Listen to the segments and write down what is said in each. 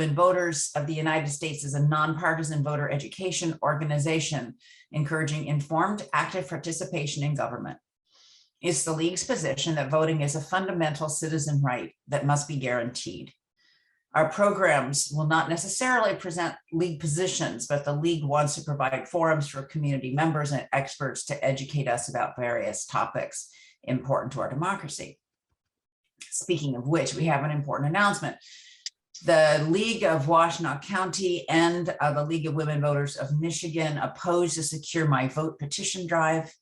Women Voters of the United States is a nonpartisan voter education organization encouraging informed, active participation in government. It's the League's position that voting is a fundamental citizen right that must be guaranteed. Our programs will not necessarily present League positions, but the League wants to provide forums for community members and experts to educate us about various topics important to our democracy. Speaking of which, we have an important announcement. The League of Washtenaw County and the League of Women Voters of Michigan opposed the Secure My Vote petition drive.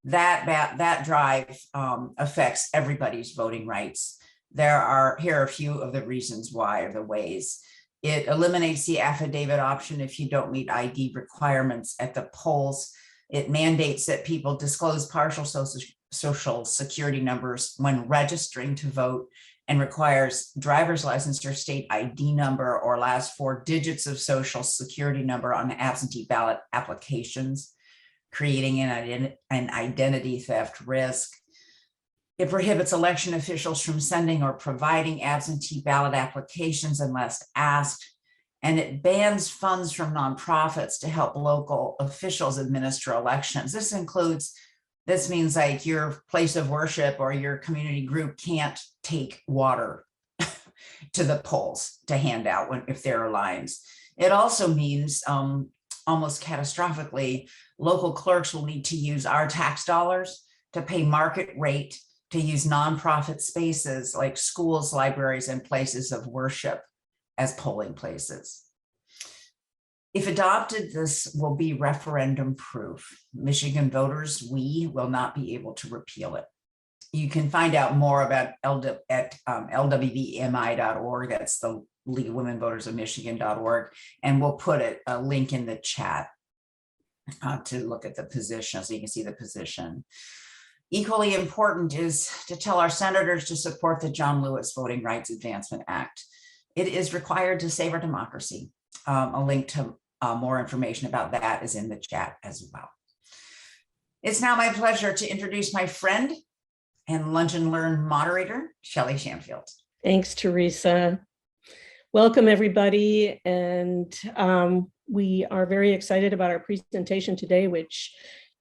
That drive affects everybody's voting rights. Here are a few of the reasons why, or the ways. It eliminates the affidavit option if you don't meet ID requirements at the polls. It mandates that people disclose partial social security numbers when registering to vote, and requires driver's license or state ID number or last 4 digits of social security number on absentee ballot applications, creating an identity theft risk. It prohibits election officials from sending or providing absentee ballot applications unless asked, and it bans funds from nonprofits to help local officials administer elections. This means like your place of worship or your community group can't take water to the polls to hand out if there are lines. It also means almost catastrophically, local clerks will need to use our tax dollars to pay market rate to use nonprofit spaces like schools, libraries, and places of worship as polling places. If adopted, this will be referendum proof. Michigan voters, we will not be able to repeal it. You can find out more about at lwvmi.org. That's the League of Women Voters of Michigan.org. And we'll put a link in the chat to look at the position so you can see the position. Equally important is to tell our senators to support the John Lewis Voting Rights Advancement Act. It is required to save our democracy. A link to more information about that is in the chat as well. It's now my pleasure to introduce my friend and Lunch and Learn moderator, Shelly Shamfield. Thanks, Teresa. Welcome, everybody. And we are very excited about our presentation today, which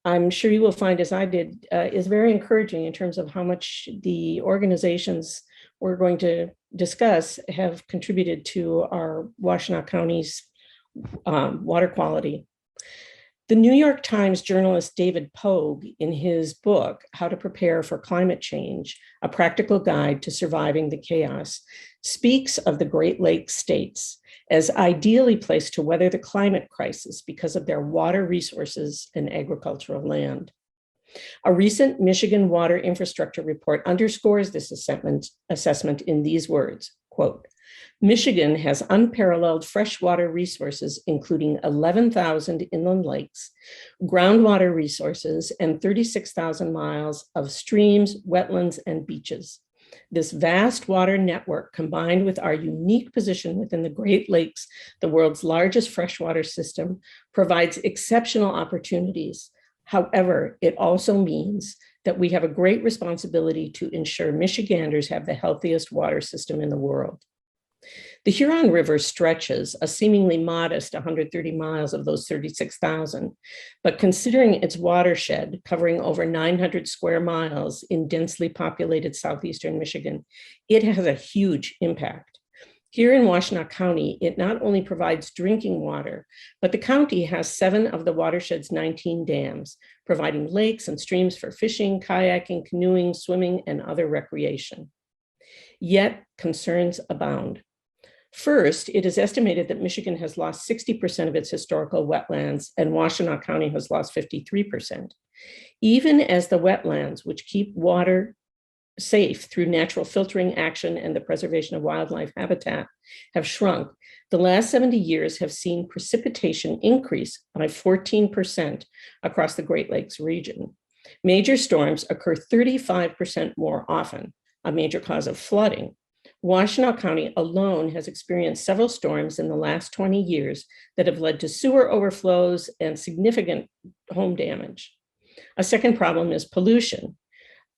I'm sure you will find, as I did, is very encouraging in terms of how much the organizations we're going to discuss have contributed to our Washtenaw County's water quality. The New York Times journalist David Pogue, in his book, How to Prepare for Climate Change, A Practical Guide to Surviving the Chaos, speaks of the Great Lakes states as ideally placed to weather the climate crisis because of their water resources and agricultural land. A recent Michigan water infrastructure report underscores this assessment in these words, quote, Michigan has unparalleled freshwater resources, including 11,000 inland lakes, groundwater resources, and 36,000 miles of streams, wetlands, and beaches. This vast water network, combined with our unique position within the Great Lakes, the world's largest freshwater system, provides exceptional opportunities. However, it also means that we have a great responsibility to ensure Michiganders have the healthiest water system in the world. The Huron River stretches a seemingly modest 130 miles of those 36,000, but considering its watershed covering over 900 square miles in densely populated southeastern Michigan, it has a huge impact. Here in Washtenaw County, it not only provides drinking water, but the county has 7 of the watershed's 19 dams, providing lakes and streams for fishing, kayaking, canoeing, swimming, and other recreation. Yet concerns abound. First, it is estimated that Michigan has lost 60% of its historical wetlands, and Washtenaw County has lost 53%. Even as the wetlands, which keep water safe through natural filtering action and the preservation of wildlife habitat, have shrunk, the last 70 years have seen precipitation increase by 14% across the Great Lakes region. Major storms occur 35% more often, a major cause of flooding. Washtenaw County alone has experienced several storms in the last 20 years that have led to sewer overflows and significant home damage. A second problem is pollution.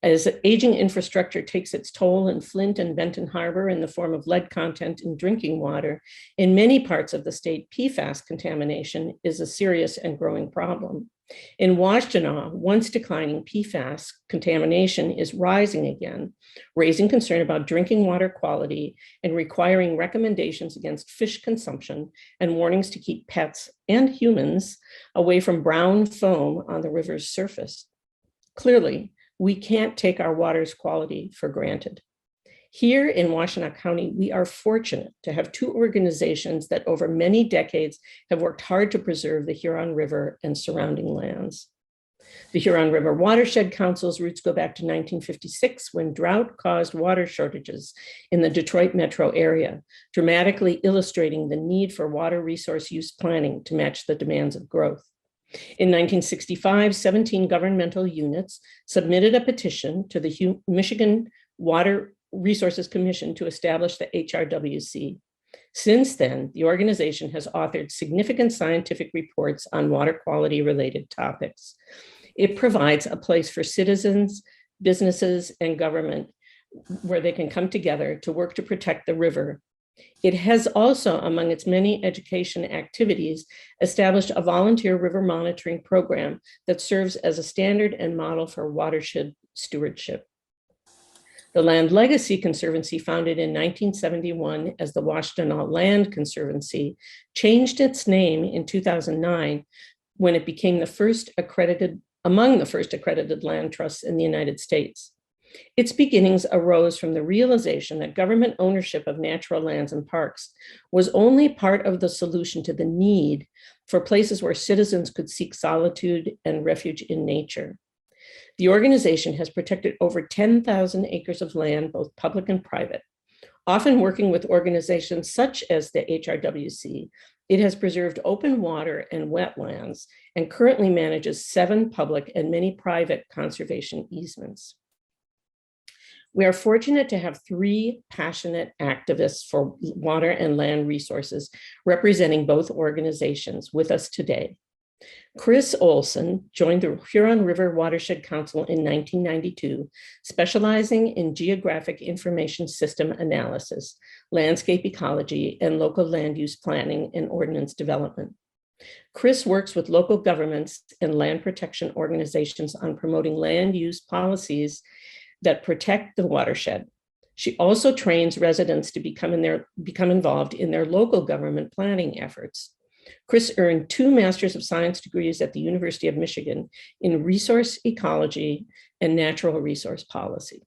As aging infrastructure takes its toll in Flint and Benton Harbor in the form of lead content in drinking water, in many parts of the state, PFAS contamination is a serious and growing problem. In Washtenaw, once declining PFAS contamination is rising again, raising concern about drinking water quality and requiring recommendations against fish consumption and warnings to keep pets and humans away from brown foam on the river's surface. Clearly, we can't take our water's quality for granted. Here in Washtenaw County, we are fortunate to have two organizations that over many decades have worked hard to preserve the Huron River and surrounding lands. The Huron River Watershed Council's roots go back to 1956 when drought caused water shortages in the Detroit metro area, dramatically illustrating the need for water resource use planning to match the demands of growth. In 1965, 17 governmental units submitted a petition to the Michigan Water Resources Commission to establish the HRWC. Since then, the organization has authored significant scientific reports on water quality related topics. It provides a place for citizens, businesses, and government where they can come together to work to protect the river. It has also, among its many education activities, established a volunteer river monitoring program that serves as a standard and model for watershed stewardship. The Land Legacy Conservancy, founded in 1971 as the Washtenaw Land Conservancy, changed its name in 2009 when it became among the first accredited land trusts in the United States. Its beginnings arose from the realization that government ownership of natural lands and parks was only part of the solution to the need for places where citizens could seek solitude and refuge in nature. The organization has protected over 10,000 acres of land, both public and private. Often working with organizations such as the HRWC, it has preserved open water and wetlands and currently manages 7 public and many private conservation easements. We are fortunate to have 3 passionate activists for water and land resources representing both organizations with us today. Kris Olsson joined the Huron River Watershed Council in 1992, specializing in geographic information system analysis, landscape ecology, and local land use planning and ordinance development. Kris works with local governments and land protection organizations on promoting land use policies that protect the watershed. She also trains residents to become involved in their local government planning efforts. Kris earned 2 Masters of Science degrees at the University of Michigan in resource ecology and natural resource policy.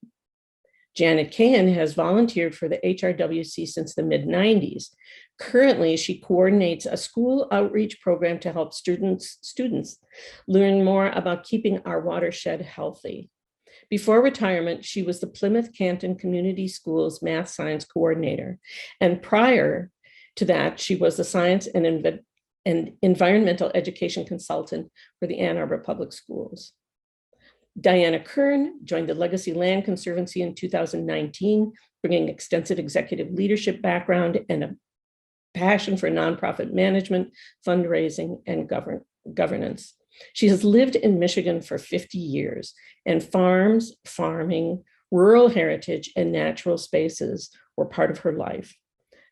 Janet Kahan has volunteered for the HRWC since the mid-90s. Currently, she coordinates a school outreach program to help students learn more about keeping our watershed healthy. Before retirement, she was the Plymouth Canton Community Schools Math Science Coordinator. And prior to that, she was the Science and Environmental Education Consultant for the Ann Arbor Public Schools. Diana Kern joined the Legacy Land Conservancy in 2019, bringing extensive executive leadership background and a passion for nonprofit management, fundraising, and governance. She has lived in Michigan for 50 years, and farms, farming, rural heritage, and natural spaces were part of her life.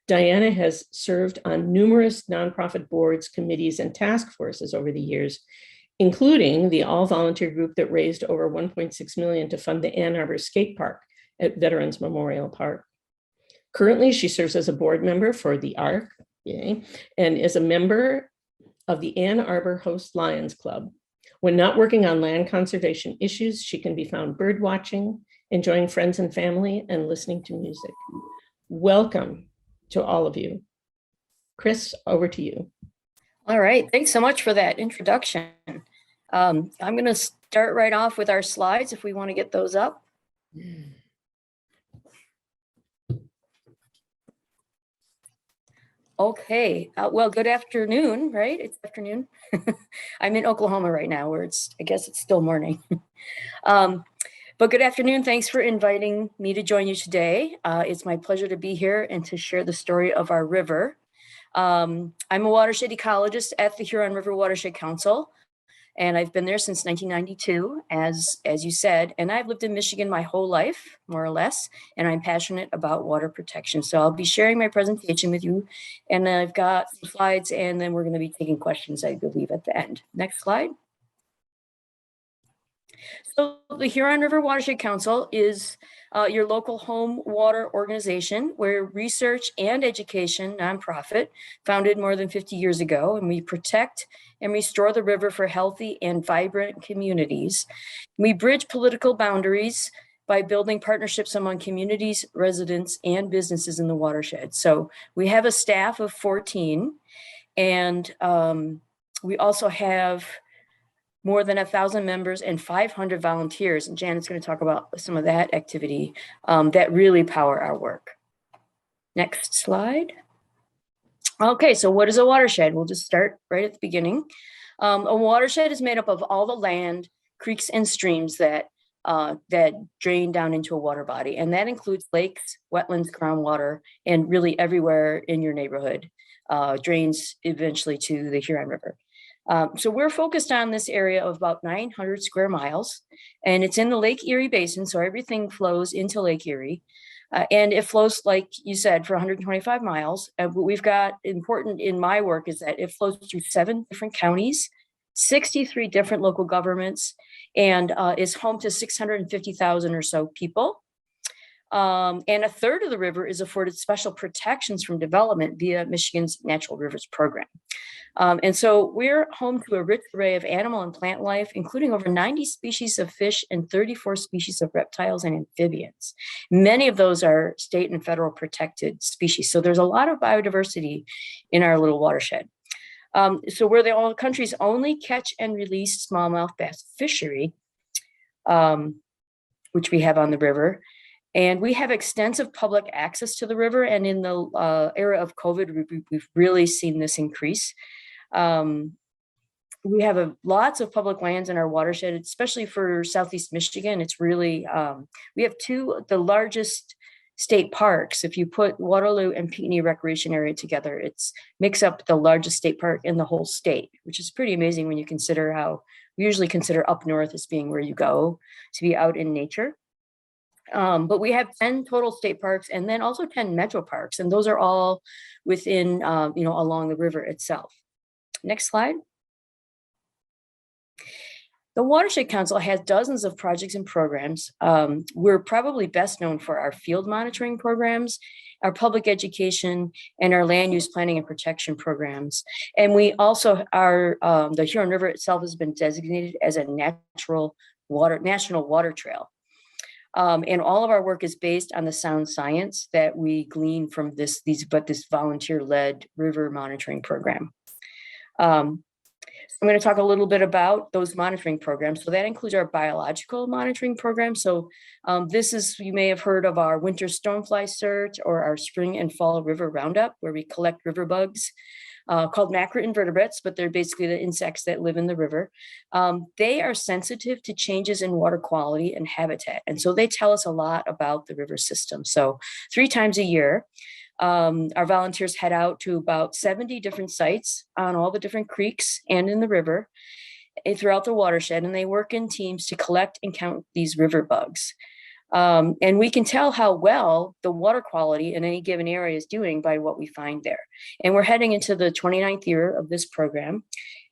Diana has served on numerous nonprofit boards, committees, and task forces over the years, including the all-volunteer group that raised over $1.6 million to fund the Ann Arbor Skate Park at Veterans Memorial Park. Currently, she serves as a board member for the ARC, and is a member of the Ann Arbor Host Lions Club. When not working on land conservation issues, she can be found bird watching, enjoying friends and family, and listening to music. Welcome to all of you. Kris, over to you. All right, thanks so much for that introduction. I'm going to start right off with our slides if we want to get those up. Okay, well, good afternoon, right? It's afternoon. I'm in Oklahoma right now, where I guess it's still morning. But good afternoon. Thanks for inviting me to join you today. It's my pleasure to be here and to share the story of our river. I'm a watershed ecologist at the Huron River Watershed Council, And I've been there since 1992, as you said, and I've lived in Michigan my whole life, more or less, and I'm passionate about water protection. So I'll be sharing my presentation with you, and I've got some slides, and then we're going to be taking questions, I believe, at the end. Next slide. So the Huron River Watershed Council is your local home water organization. We're a research and education nonprofit founded more than 50 years ago, and we protect and restore the river for healthy and vibrant communities. We bridge political boundaries by building partnerships among communities, residents, and businesses in the watershed. So we have a staff of 14, and we also have more than 1,000 members and 500 volunteers. And Janet's going to talk about some of that activity that really power our work. Next slide. Okay, so what is a watershed? We'll just start right at the beginning. A watershed is made up of all the land, creeks, and streams that drain down into a water body. And that includes lakes, wetlands, groundwater, and really everywhere in your neighborhood drains eventually to the Huron River. So we're focused on this area of about 900 square miles, and it's in the Lake Erie Basin, so everything flows into Lake Erie. And it flows, like you said, for 125 miles. What we've got important in my work is that it flows through 7 different counties, 63 different local governments, and is home to 650,000 or so people. And a third of the river is afforded special protections from development via Michigan's Natural Rivers Program. And so we're home to a rich array of animal and plant life, including over 90 species of fish and 34 species of reptiles and amphibians. Many of those are state and federal protected species. So there's a lot of biodiversity in our little watershed. So we're the country's only catch and release smallmouth bass fishery, which we have on the river. And we have extensive public access to the river. And in the era of COVID, we've really seen this increase. We have lots of public lands in our watershed, especially for Southeast Michigan. It's really, we have 2 of the largest state parks. If you put Waterloo and Peony Recreation Area together, it's makes up the largest state park in the whole state, which is pretty amazing when you consider how we usually consider up north as being where you go to be out in nature. But we have 10 total state parks and then also 10 metro parks, and those are all within, along the river itself. Next slide. The Watershed Council has dozens of projects and programs. We're probably best known for our field monitoring programs, our public education, and our land use planning and protection programs. And we also are, the Huron River itself has been designated as a national water trail. And all of our work is based on the sound science that we glean from this volunteer-led river monitoring program. I'm going to talk a little bit about those monitoring programs. So that includes our biological monitoring program. So this is, you may have heard of our winter stonefly search or our spring and fall river roundup, where we collect river bugs called macroinvertebrates, but they're basically the insects that live in the river. They are sensitive to changes in water quality and habitat. And so they tell us a lot about the river system. So 3 times a year, our volunteers head out to about 70 different sites on all the different creeks and in the river throughout the watershed, and they work in teams to collect and count these river bugs. And we can tell how well the water quality in any given area is doing by what we find there. And we're heading into the 29th year of this program,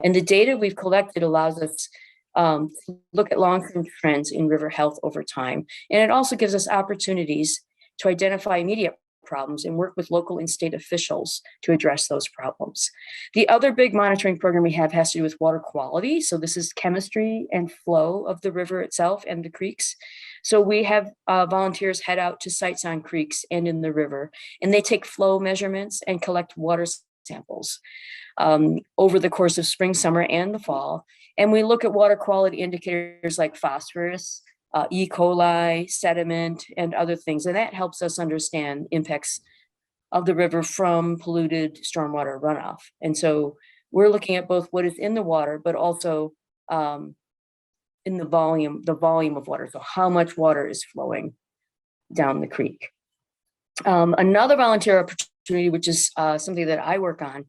and the data we've collected allows us to look at long-term trends in river health over time. And it also gives us opportunities to identify immediate problems and work with local and state officials to address those problems. The other big monitoring program we have has to do with water quality. So this is chemistry and flow of the river itself and the creeks. So we have volunteers head out to sites on creeks and in the river, and they take flow measurements and collect water samples over the course of spring, summer, and the fall. And we look at water quality indicators like phosphorus, E. coli, sediment, and other things. And that helps us understand impacts of the river from polluted stormwater runoff. And so we're looking at both what is in the water, but also in the volume of water. So how much water is flowing down the creek. Another volunteer opportunity, which is something that I work on,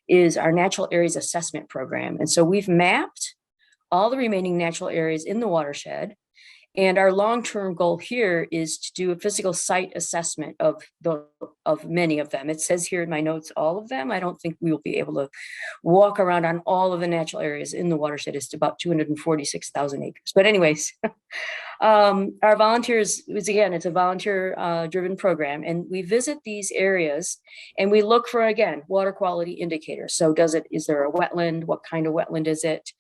is our Natural Areas Assessment Program. And so we've mapped all the remaining natural areas in the watershed. And our long-term goal here is to do a physical site assessment of many of them. It says here in my notes, all of them. I don't think we will be able to walk around on all of the natural areas in the watershed. It's about 246,000 acres. But anyways, our volunteers, it's a volunteer driven program, and we visit these areas and we look for, again, water quality indicators. So is there a wetland? What kind of wetland is it?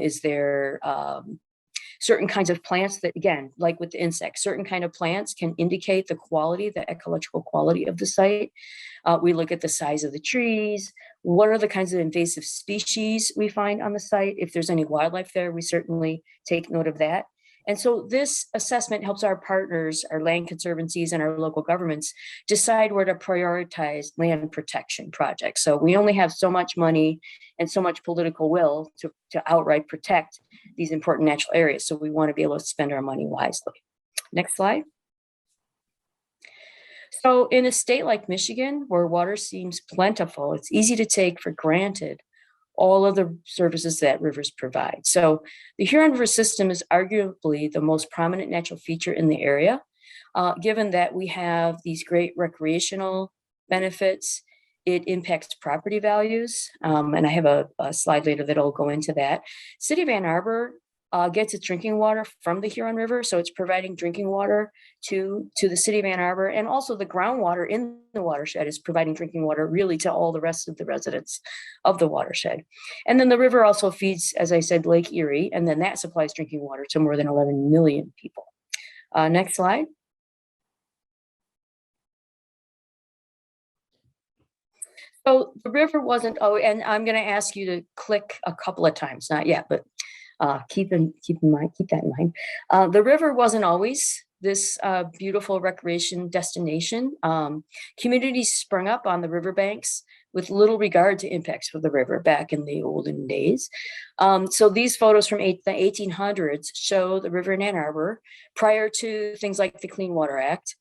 Is there certain kinds of plants that, again, like with the insects, certain kind of plants can indicate the quality, the ecological quality of the site. We look at the size of the trees. What are the kinds of invasive species we find on the site? If there's any wildlife there, we certainly take note of that. And so this assessment helps our partners, our land conservancies and our local governments decide where to prioritize land protection projects. So we only have so much money and so much political will to outright protect these important natural areas. So we want to be able to spend our money wisely. Next slide. So in a state like Michigan, where water seems plentiful, it's easy to take for granted all of the services that rivers provide. So the Huron River system is arguably the most prominent natural feature in the area, given that we have these great recreational benefits. It impacts property values, and I have a slide later that'll go into that. City of Ann Arbor gets its drinking water from the Huron River, so it's providing drinking water to the city of Ann Arbor, and also the groundwater in the watershed is providing drinking water really to all the rest of the residents of the watershed. And then the river also feeds, as I said, Lake Erie, and then that supplies drinking water to more than 11 million people. Next slide. So the river wasn't, and I'm going to ask you to click a couple of times, not yet, but keep that in mind. The river wasn't always this beautiful recreation destination. Communities sprung up on the riverbanks with little regard to impacts of the river back in the olden days. So these photos from the 1800s show the river in Ann Arbor prior to things like the Clean Water Act.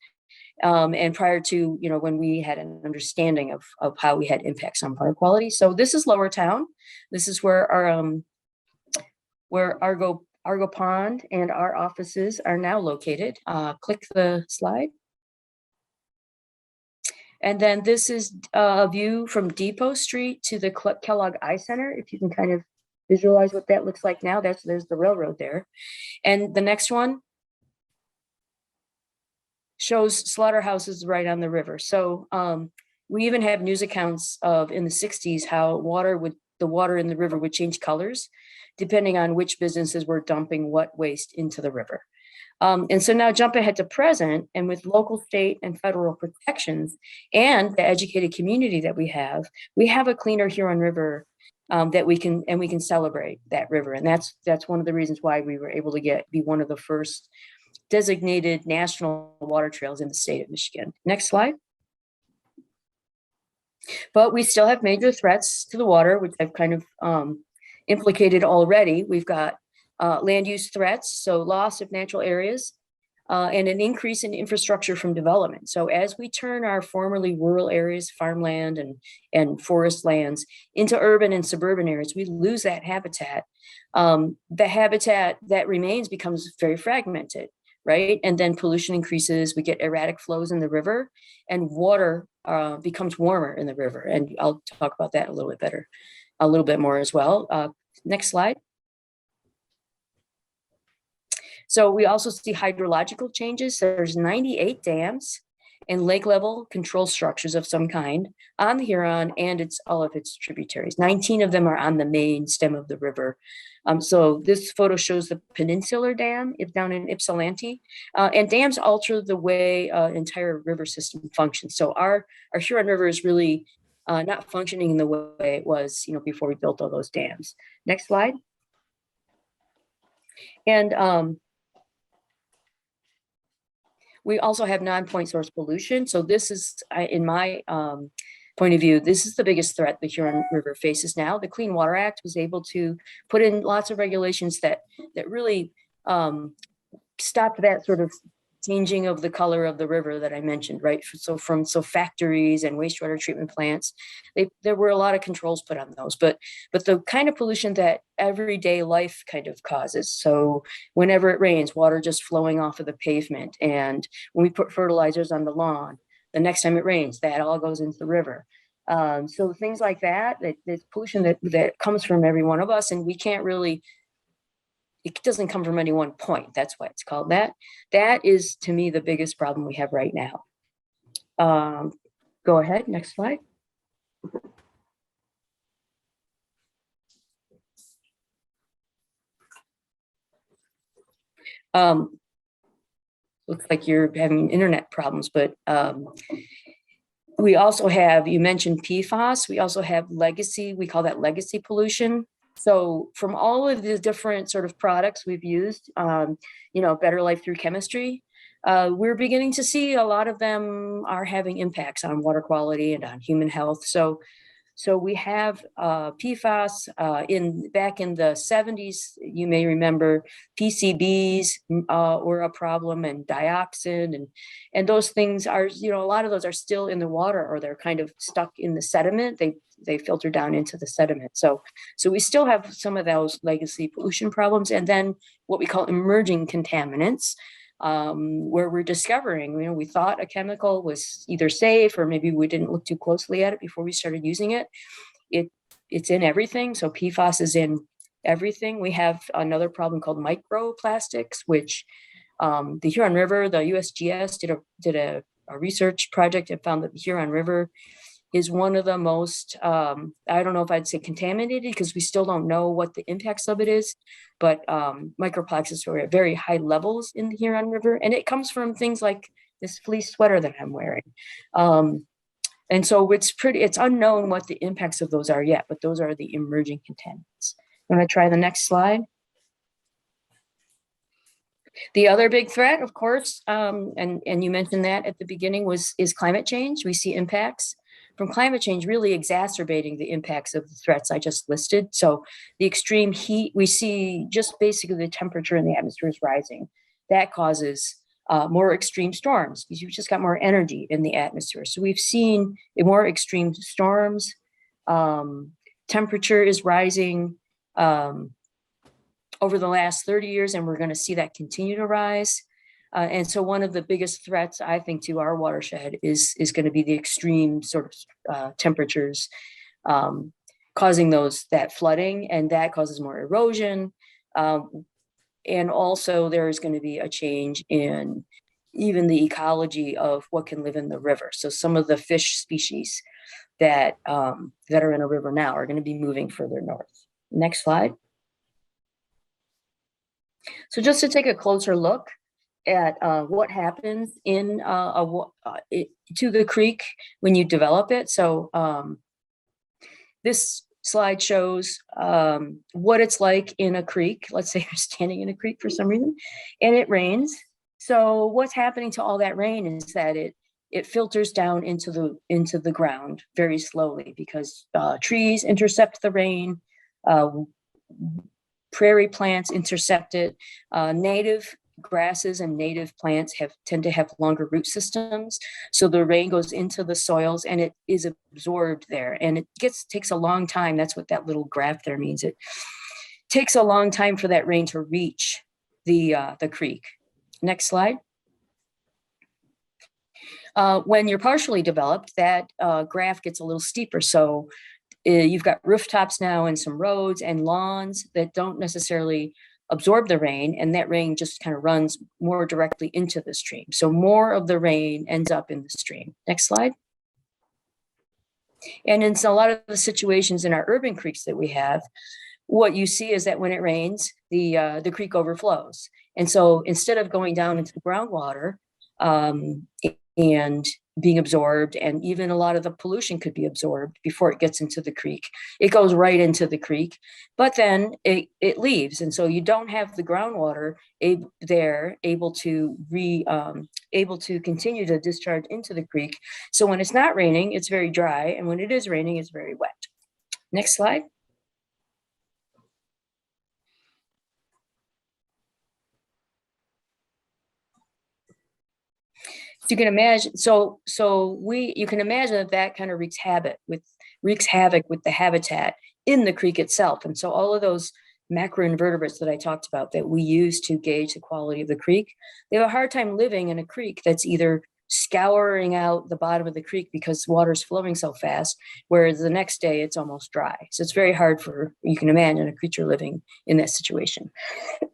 And prior to, when we had an understanding of how we had impacts on water quality. So this is Lower Town. This is where Argo Pond and our offices are now located. Click the slide. And then this is a view from Depot Street to the Kellogg Eye Center. If you can kind of visualize what that looks like now, there's the railroad there. And the next one shows slaughterhouses right on the river. So we even have news accounts of in the 60s how the water in the river would change colors depending on which businesses were dumping what waste into the river. And so now jump ahead to present, and with local, state, and federal protections and the educated community that we have a cleaner Huron River that we can celebrate that river. And that's one of the reasons why we were able to be one of the first designated national water trails in the state of Michigan. Next slide. But we still have major threats to the water, which I've kind of implicated already. We've got land use threats, so loss of natural areas, and an increase in infrastructure from development. So as we turn our formerly rural areas, farmland and forest lands, into urban and suburban areas, we lose that habitat. The habitat that remains becomes very fragmented, right? And then pollution increases, we get erratic flows in the river, and water becomes warmer in the river. And I'll talk about that a little bit more as well. Next slide. So we also see hydrological changes. There's 98 dams and lake level control structures of some kind on the Huron and all of its tributaries. 19 of them are on the main stem of the river. So this photo shows the Peninsular Dam down in Ypsilanti, and dams alter the way entire river system functions. So our Huron River is really not functioning in the way it was, before we built all those dams. Next slide. And we also have non-point source pollution. So this is, in my point of view, this is the biggest threat the Huron River faces now. The Clean Water Act was able to put in lots of regulations that really stopped that sort of changing of the color of the river that I mentioned, right? So factories and wastewater treatment plants, there were a lot of controls put on those, but the kind of pollution that everyday life kind of causes. So whenever it rains, water just flowing off of the pavement. And when we put fertilizers on the lawn, the next time it rains, that all goes into the river. So things like that, there's pollution that comes from every one of us, and we can't really, it doesn't come from any one point. That's why it's called that. That is, to me, the biggest problem we have right now. Go ahead, next slide. Looks like you're having internet problems, but we also have, you mentioned PFAS, we also have legacy, we call that legacy pollution. So from all of the different sort of products we've used, Better Life Through Chemistry, we're beginning to see a lot of them are having impacts on water quality and on human health. So we have PFAS back in the 70s, you may remember PCBs were a problem, and dioxin, and those things are, a lot of those are still in the water, or they're kind of stuck in the sediment. They filter down into the sediment. So we still have some of those legacy pollution problems, and then what we call emerging contaminants, where we're discovering, we thought a chemical was either safe, or maybe we didn't look too closely at it before we started using it. It's in everything. So PFAS is in everything. We have another problem called microplastics, which the Huron River, the USGS did a research project and found that the Huron River is one of the most, I don't know if I'd say contaminated, because we still don't know what the impacts of it is, but microplastics are at very high levels in the Huron River, and it comes from things like this fleece sweater that I'm wearing. And so it's unknown what the impacts of those are yet, but those are the emerging contaminants. I'm gonna try the next slide. The other big threat, of course, and you mentioned that at the beginning, is climate change. We see impacts from climate change really exacerbating the impacts of the threats I just listed. So the extreme heat, we see just basically the temperature in the atmosphere is rising. That causes more extreme storms, because you've just got more energy in the atmosphere. So we've seen more extreme storms. Temperature is rising over the last 30 years, and we're going to see that continue to rise. And so one of the biggest threats, I think, to our watershed is going to be the extreme sort of temperatures causing that flooding, and that causes more erosion. And also there is going to be a change in even the ecology of what can live in the river. So some of the fish species that are in a river now are going to be moving further north. Next slide. So just to take a closer look at what happens in to the creek when you develop it. So this slide shows what it's like in a creek. Let's say you're standing in a creek for some reason and it rains. So what's happening to all that rain is that it filters down into the ground very slowly, because trees intercept the rain, prairie plants intercept it, native grasses and native plants tend to have longer root systems. So the rain goes into the soils and it is absorbed there, and it takes a long time. That's what that little graph there means. It takes a long time for that rain to reach the creek. Next slide. When you're partially developed, that graph gets a little steeper. So you've got rooftops now and some roads and lawns that don't necessarily absorb the rain, and that rain just kind of runs more directly into the stream. So more of the rain ends up in the stream. Next slide. And in a lot of the situations in our urban creeks that we have, what you see is that when it rains, the creek overflows. And so instead of going down into the groundwater and being absorbed, and even a lot of the pollution could be absorbed before it gets into the creek, it goes right into the creek, but then it leaves. And so you don't have the groundwater able to continue to discharge into the creek. So when it's not raining, it's very dry, and when it is raining, it's very wet. Next slide. you can imagine, you can imagine that kind of wreaks havoc with the habitat in the creek itself. And so all of those macroinvertebrates that I talked about that we use to gauge the quality of the creek, they have a hard time living in a creek that's either scouring out the bottom of the creek because water's flowing so fast, whereas the next day it's almost dry. So it's very hard for, you can imagine, a creature living in that situation.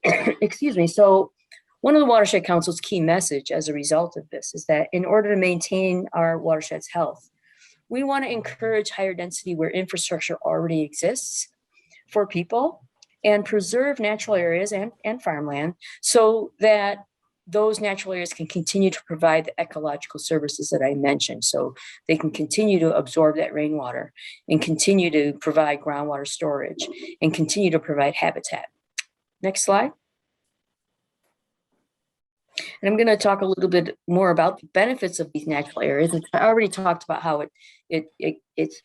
Excuse me. So one of the Watershed Council's key message as a result of this is that in order to maintain our watershed's health, we want to encourage higher density where infrastructure already exists for people and preserve natural areas and farmland so that those natural areas can continue to provide the ecological services that I mentioned. So they can continue to absorb that rainwater and continue to provide groundwater storage and continue to provide habitat. Next slide. And I'm going to talk a little bit more about the benefits of these natural areas. I already talked about how it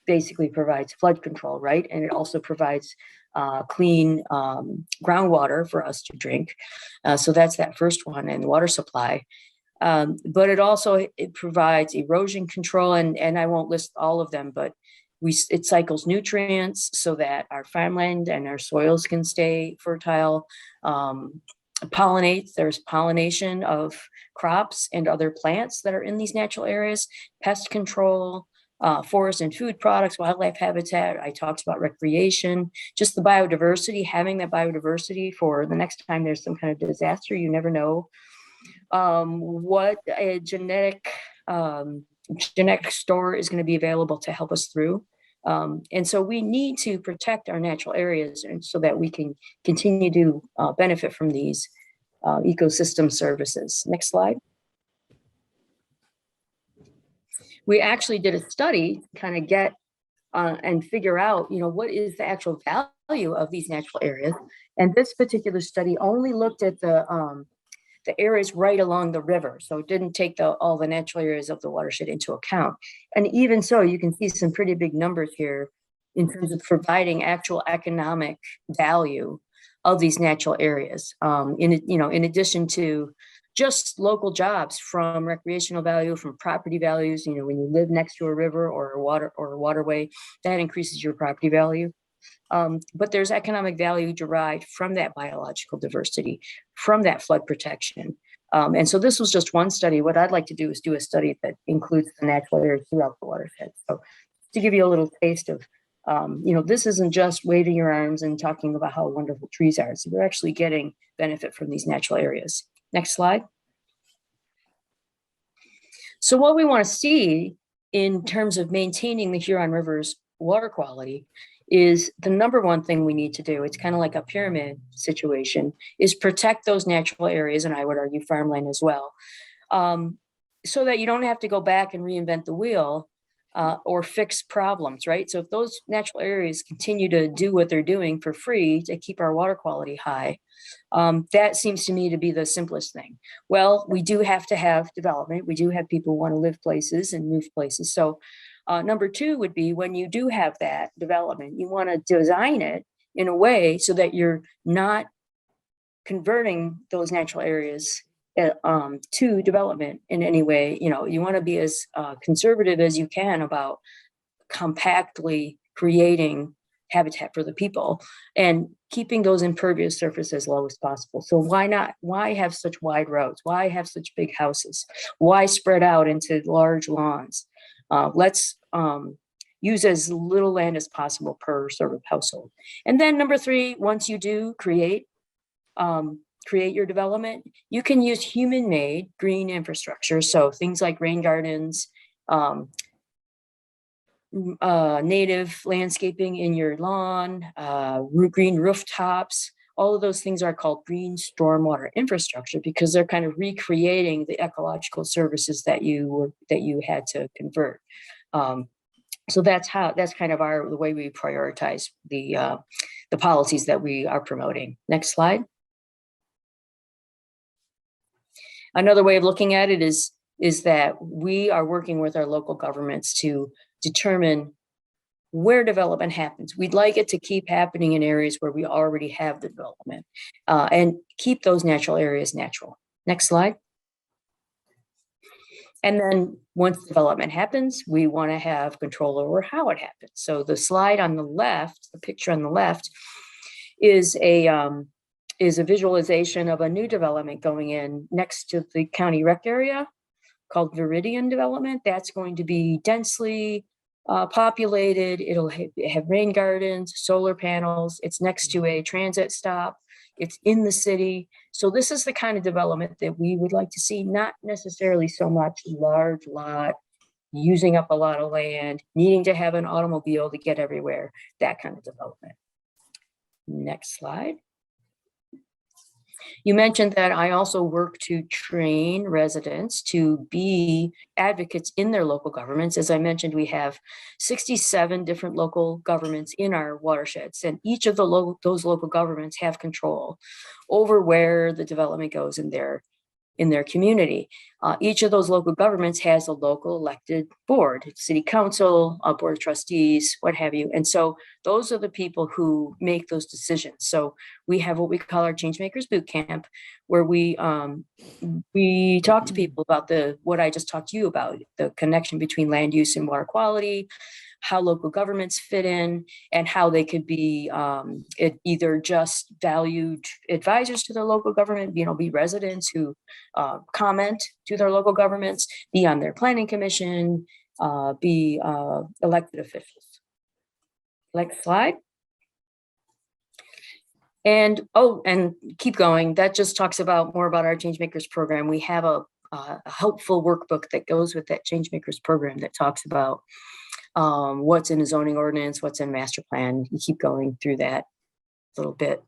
basically provides flood control, right? And it also provides clean groundwater for us to drink. So that's that first one, and water supply. But it provides erosion control, and I won't list all of them, but it cycles nutrients so that our farmland and our soils can stay fertile. Pollinates, there's pollination of crops and other plants that are in these natural areas, pest control, forest and food products, wildlife habitat. I talked about recreation, just the biodiversity, having that biodiversity for the next time there's some kind of disaster. You never know what a genetic store is going to be available to help us through. And so we need to protect our natural areas and so that we can continue to benefit from these ecosystem services. Next slide. We actually did a study to kind of get and figure out, what is the actual value of these natural areas. And this particular study only looked at the areas right along the river. So it didn't take all the natural areas of the watershed into account. And even so, you can see some pretty big numbers here in terms of providing actual economic value of these natural areas. In addition to just local jobs, from recreational value, from property values, when you live next to a river or a waterway, that increases your property value. But there's economic value derived from that biological diversity, from that flood protection. And so this was just one study. What I'd like to do is do a study that includes the natural areas throughout the watershed. So to give you a little taste of, this isn't just waving your arms and talking about how wonderful trees are. So we're actually getting benefit from these natural areas. Next slide. So what we want to see in terms of maintaining the Huron River's water quality is the number one thing we need to do. It's kind of like a pyramid situation, is protect those natural areas, and I would argue farmland as well, so that you don't have to go back and reinvent the wheel or fix problems, right? So if those natural areas continue to do what they're doing for free to keep our water quality high, that seems to me to be the simplest thing. Well, we do have to have development. We do have people who want to live places and move places. So number two would be, when you do have that development, you want to design it in a way so that you're not converting those natural areas to development in any way. You want to be as conservative as you can about compactly creating habitat for the people and keeping those impervious surfaces as low as possible. So why have such wide roads? Why have such big houses? Why spread out into large lawns? Let's use as little land as possible per sort of household. And then number three, once you do create your development, you can use human-made green infrastructure. So things like rain gardens, native landscaping in your lawn, green rooftops. All of those things are called green stormwater infrastructure because they're kind of recreating the ecological services that you had to convert. So that's kind of the way we prioritize the policies that we are promoting. Next slide. Another way of looking at it is that we are working with our local governments to determine where development happens. We'd like it to keep happening in areas where we already have the development and keep those natural areas natural. Next slide. And then once development happens, we want to have control over how it happens. So the slide on the left, the picture on the left, is a visualization of a new development going in next to the county rec area called Viridian Development. That's going to be densely populated. It'll have rain gardens, solar panels. It's next to a transit stop. It's in the city. So this is the kind of development that we would like to see, not necessarily so much large lot, using up a lot of land, needing to have an automobile to get everywhere, that kind of development. Next slide. You mentioned that I also work to train residents to be advocates in their local governments. As I mentioned, we have 67 different local governments in our watersheds, and each of those local governments have control over where the development goes in their community. Each of those local governments has a local elected board, city council, a board of trustees, what have you. And so those are the people who make those decisions. So we have what we call our Changemakers Boot Camp, where we talk to people about what I just talked to you about, the connection between land use and water quality, how local governments fit in, and how they could be either just valued advisors to their local government, be residents who comment to their local governments, be on their planning commission, be elected officials. Next slide. And keep going. That just talks more about our Changemakers program. We have a helpful workbook that goes with that Changemakers program that talks about what's in a zoning ordinance, what's in master plan. You keep going through that a little bit.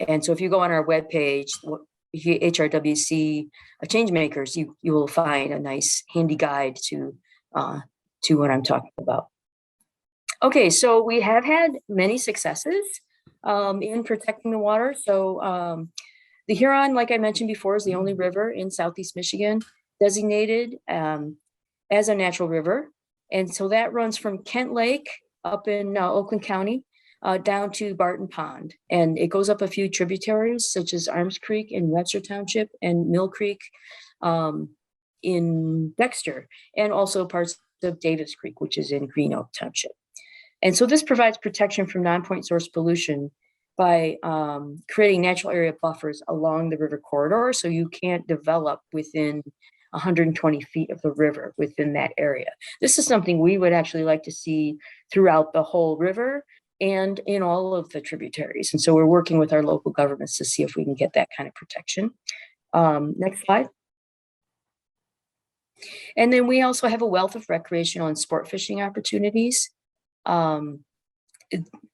And so if you go on our webpage, HRWC Changemakers, you will find a nice handy guide to what I'm talking about. Okay, so we have had many successes in protecting the water. So the Huron, like I mentioned before, is the only river in Southeast Michigan designated as a natural river. And so that runs from Kent Lake up in Oakland County down to Barton Pond. And it goes up a few tributaries such as Arms Creek in Webster Township and Mill Creek in Dexter, and also parts of Davis Creek, which is in Green Oak Township. And so this provides protection from non-point source pollution by creating natural area buffers along the river corridor, so you can't develop within 120 feet of the river within that area. This is something we would actually like to see throughout the whole river and in all of the tributaries. And so we're working with our local governments to see if we can get that kind of protection. Next slide. And then we also have a wealth of recreational and sport fishing opportunities.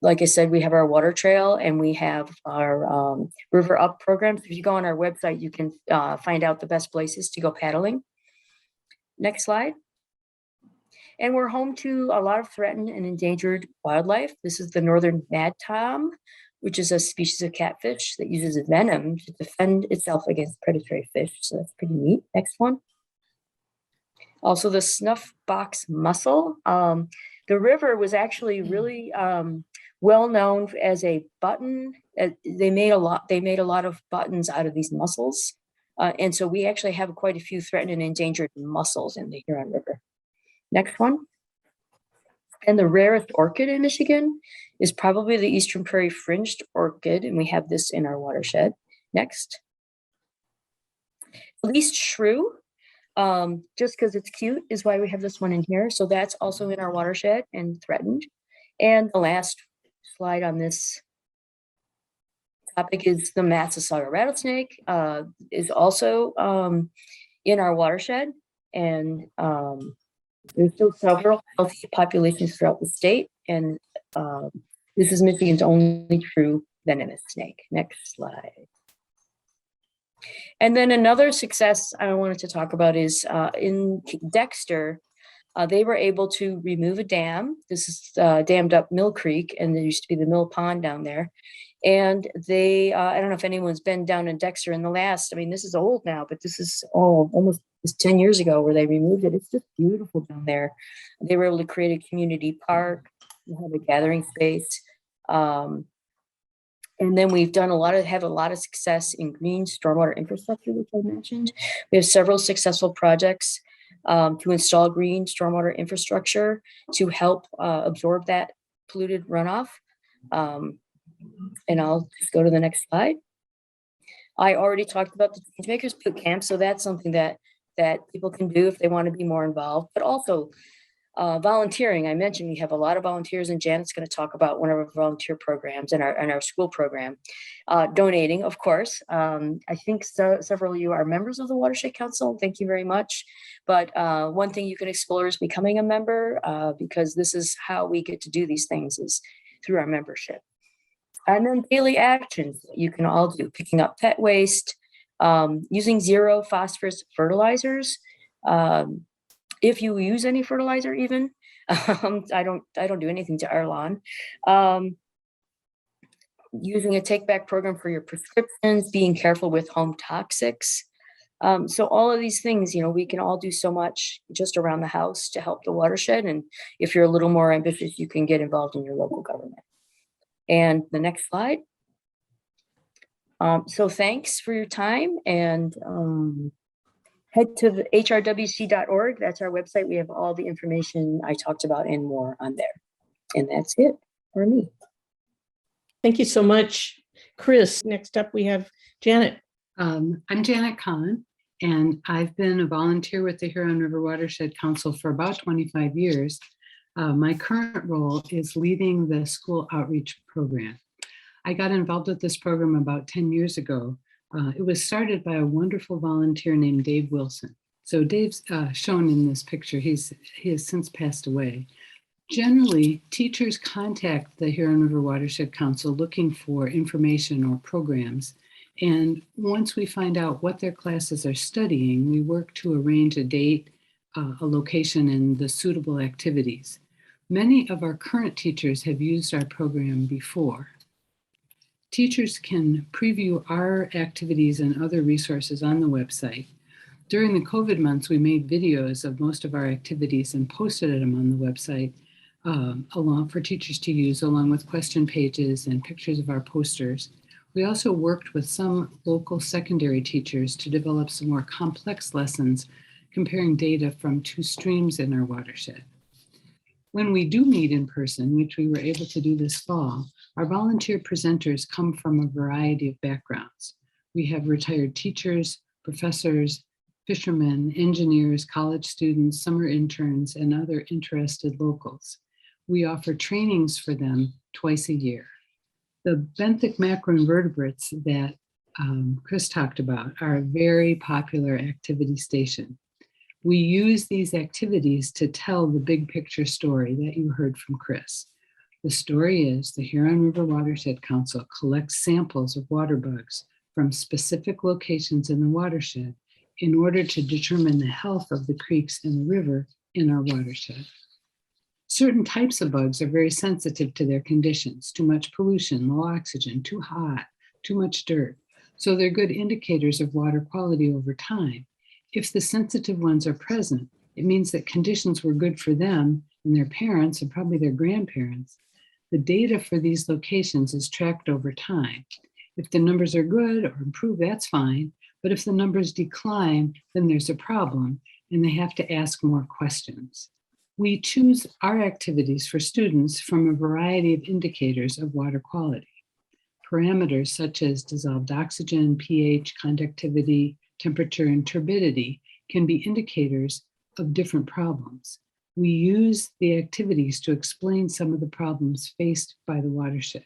Like I said, we have our water trail and we have our river up programs. If you go on our website, you can find out the best places to go paddling. Next slide. And we're home to a lot of threatened and endangered wildlife. This is the northern mad tom, which is a species of catfish that uses venom to defend itself against predatory fish. So that's pretty neat. Next one. Also the Snuffbox Mussel. The river was actually really well known as a button. They made a lot of buttons out of these mussels. And so we actually have quite a few threatened and endangered mussels in the Huron River. Next one. And the rarest orchid in Michigan is probably the Eastern Prairie Fringed orchid, and we have this in our watershed. Next. Least shrew, just because it's cute is why we have this one in here. So that's also in our watershed and threatened. And the last slide on this topic is the Massasauga Rattlesnake, is also in our watershed. And there's still several healthy populations throughout the state. And this is Michigan's only true venomous snake. Next slide. And then another success I wanted to talk about is in Dexter, they were able to remove a dam. This is dammed up Mill Creek, and there used to be the Mill Pond down there. And they, I don't know if anyone's been down in Dexter in the last, this is old now, but this is almost 10 years ago where they removed it. It's just beautiful down there. They were able to create a community park, have a gathering space. And then we've done have a lot of success in green stormwater infrastructure, which I mentioned. We have several successful projects to install green stormwater infrastructure to help absorb that polluted runoff. And I'll just go to the next slide. I already talked about the Changemakers Boot Camp, so that's something that people can do if they want to be more involved, but also volunteering. I mentioned we have a lot of volunteers, and Janet's going to talk about one of our volunteer programs in our school program. Donating, of course. I think several of you are members of the Watershed Council. Thank you very much. But one thing you can explore is becoming a member, because this is how we get to do these things, is through our membership. And then daily actions that you can all do: picking up pet waste, using zero phosphorus fertilizers. If you use any fertilizer, even I don't do anything to our lawn. Using a take back program for your prescriptions, being careful with home toxics. So all of these things, we can all do so much just around the house to help the watershed. And if you're a little more ambitious, you can get involved in your local government. And the next slide. So thanks for your time, and head to the hrwc.org. That's our website. We have all the information I talked about and more on there. And that's it for me. Thank you so much, Kris. Next up, we have Janet. I'm Janet Kahan, and I've been a volunteer with the Huron River Watershed Council for about 25 years. My current role is leading the school outreach program. I got involved with this program about 10 years ago. It was started by a wonderful volunteer named Dave Wilson. So Dave's shown in this picture. He has since passed away. Generally, teachers contact the Huron River Watershed Council looking for information or programs. And once we find out what their classes are studying, we work to arrange a date, a location, and the suitable activities. Many of our current teachers have used our program before. Teachers can preview our activities and other resources on the website. During the COVID months, we made videos of most of our activities and posted them on the website for teachers to use, along with question pages and pictures of our posters. We also worked with some local secondary teachers to develop some more complex lessons comparing data from 2 streams in our watershed. When we do meet in person, which we were able to do this fall, our volunteer presenters come from a variety of backgrounds. We have retired teachers, professors, fishermen, engineers, college students, summer interns, and other interested locals. We offer trainings for them twice a year. The benthic macroinvertebrates that Kris talked about are a very popular activity station. We use these activities to tell the big picture story that you heard from Kris. The story is the Huron River Watershed Council collects samples of water bugs from specific locations in the watershed in order to determine the health of the creeks and the river in our watershed. Certain types of bugs are very sensitive to their conditions: too much pollution, low oxygen, too hot, too much dirt. So they're good indicators of water quality over time. If the sensitive ones are present, it means that conditions were good for them and their parents, and probably their grandparents. The data for these locations is tracked over time. If the numbers are good or improve, that's fine. But if the numbers decline, then there's a problem, and they have to ask more questions. We choose our activities for students from a variety of indicators of water quality. Parameters such as dissolved oxygen, pH, conductivity, temperature, and turbidity can be indicators of different problems. We use the activities to explain some of the problems faced by the watershed.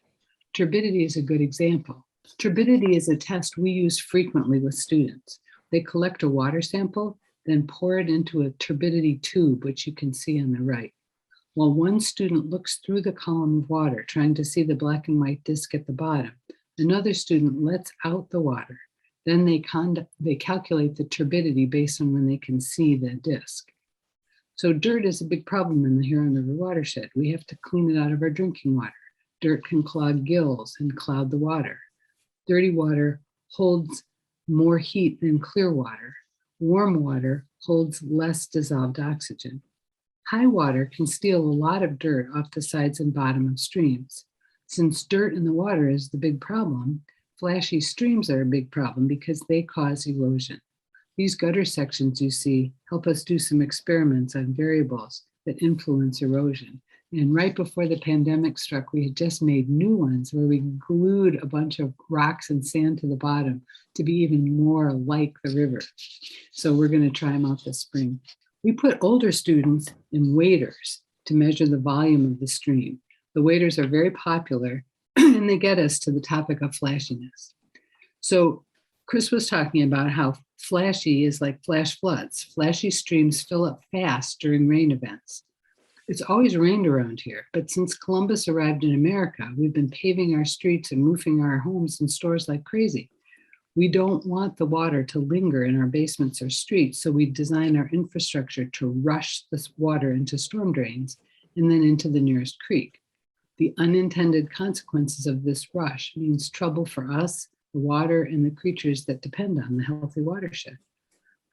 Turbidity is a good example. Turbidity is a test we use frequently with students. They collect a water sample, then pour it into a turbidity tube, which you can see on the right. While one student looks through the column of water, trying to see the black and white disc at the bottom, another student lets out the water. Then they calculate the turbidity based on when they can see the disc. So dirt is a big problem in the Huron River watershed. We have to clean it out of our drinking water. Dirt can clog gills and cloud the water. Dirty water holds more heat than clear water. Warm water holds less dissolved oxygen. High water can steal a lot of dirt off the sides and bottom of streams. Since dirt in the water is the big problem, flashy streams are a big problem because they cause erosion. These gutter sections you see help us do some experiments on variables that influence erosion. And right before the pandemic struck, we had just made new ones where we glued a bunch of rocks and sand to the bottom to be even more like the river. So we're going to try them out this spring. We put older students in waders to measure the volume of the stream. The waders are very popular and they get us to the topic of flashiness. So Kris was talking about how flashy is like flash floods. Flashy streams fill up fast during rain events. It's always rained around here, but since Columbus arrived in America, we've been paving our streets and roofing our homes and stores like crazy. We don't want the water to linger in our basements or streets, so we design our infrastructure to rush this water into storm drains and then into the nearest creek. The unintended consequences of this rush means trouble for us, the water, and the creatures that depend on the healthy watershed.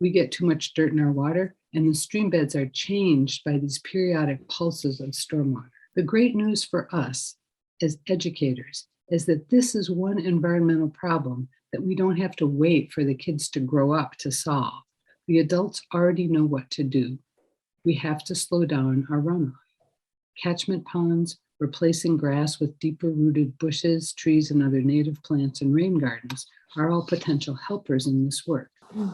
We get too much dirt in our water, and the stream beds are changed by these periodic pulses of stormwater. The great news for us as educators is that this is one environmental problem that we don't have to wait for the kids to grow up to solve. The adults already know what to do. We have to slow down our runoff. Catchment ponds, replacing grass with deeper rooted bushes, trees, and other native plants and rain gardens are all potential helpers in this work.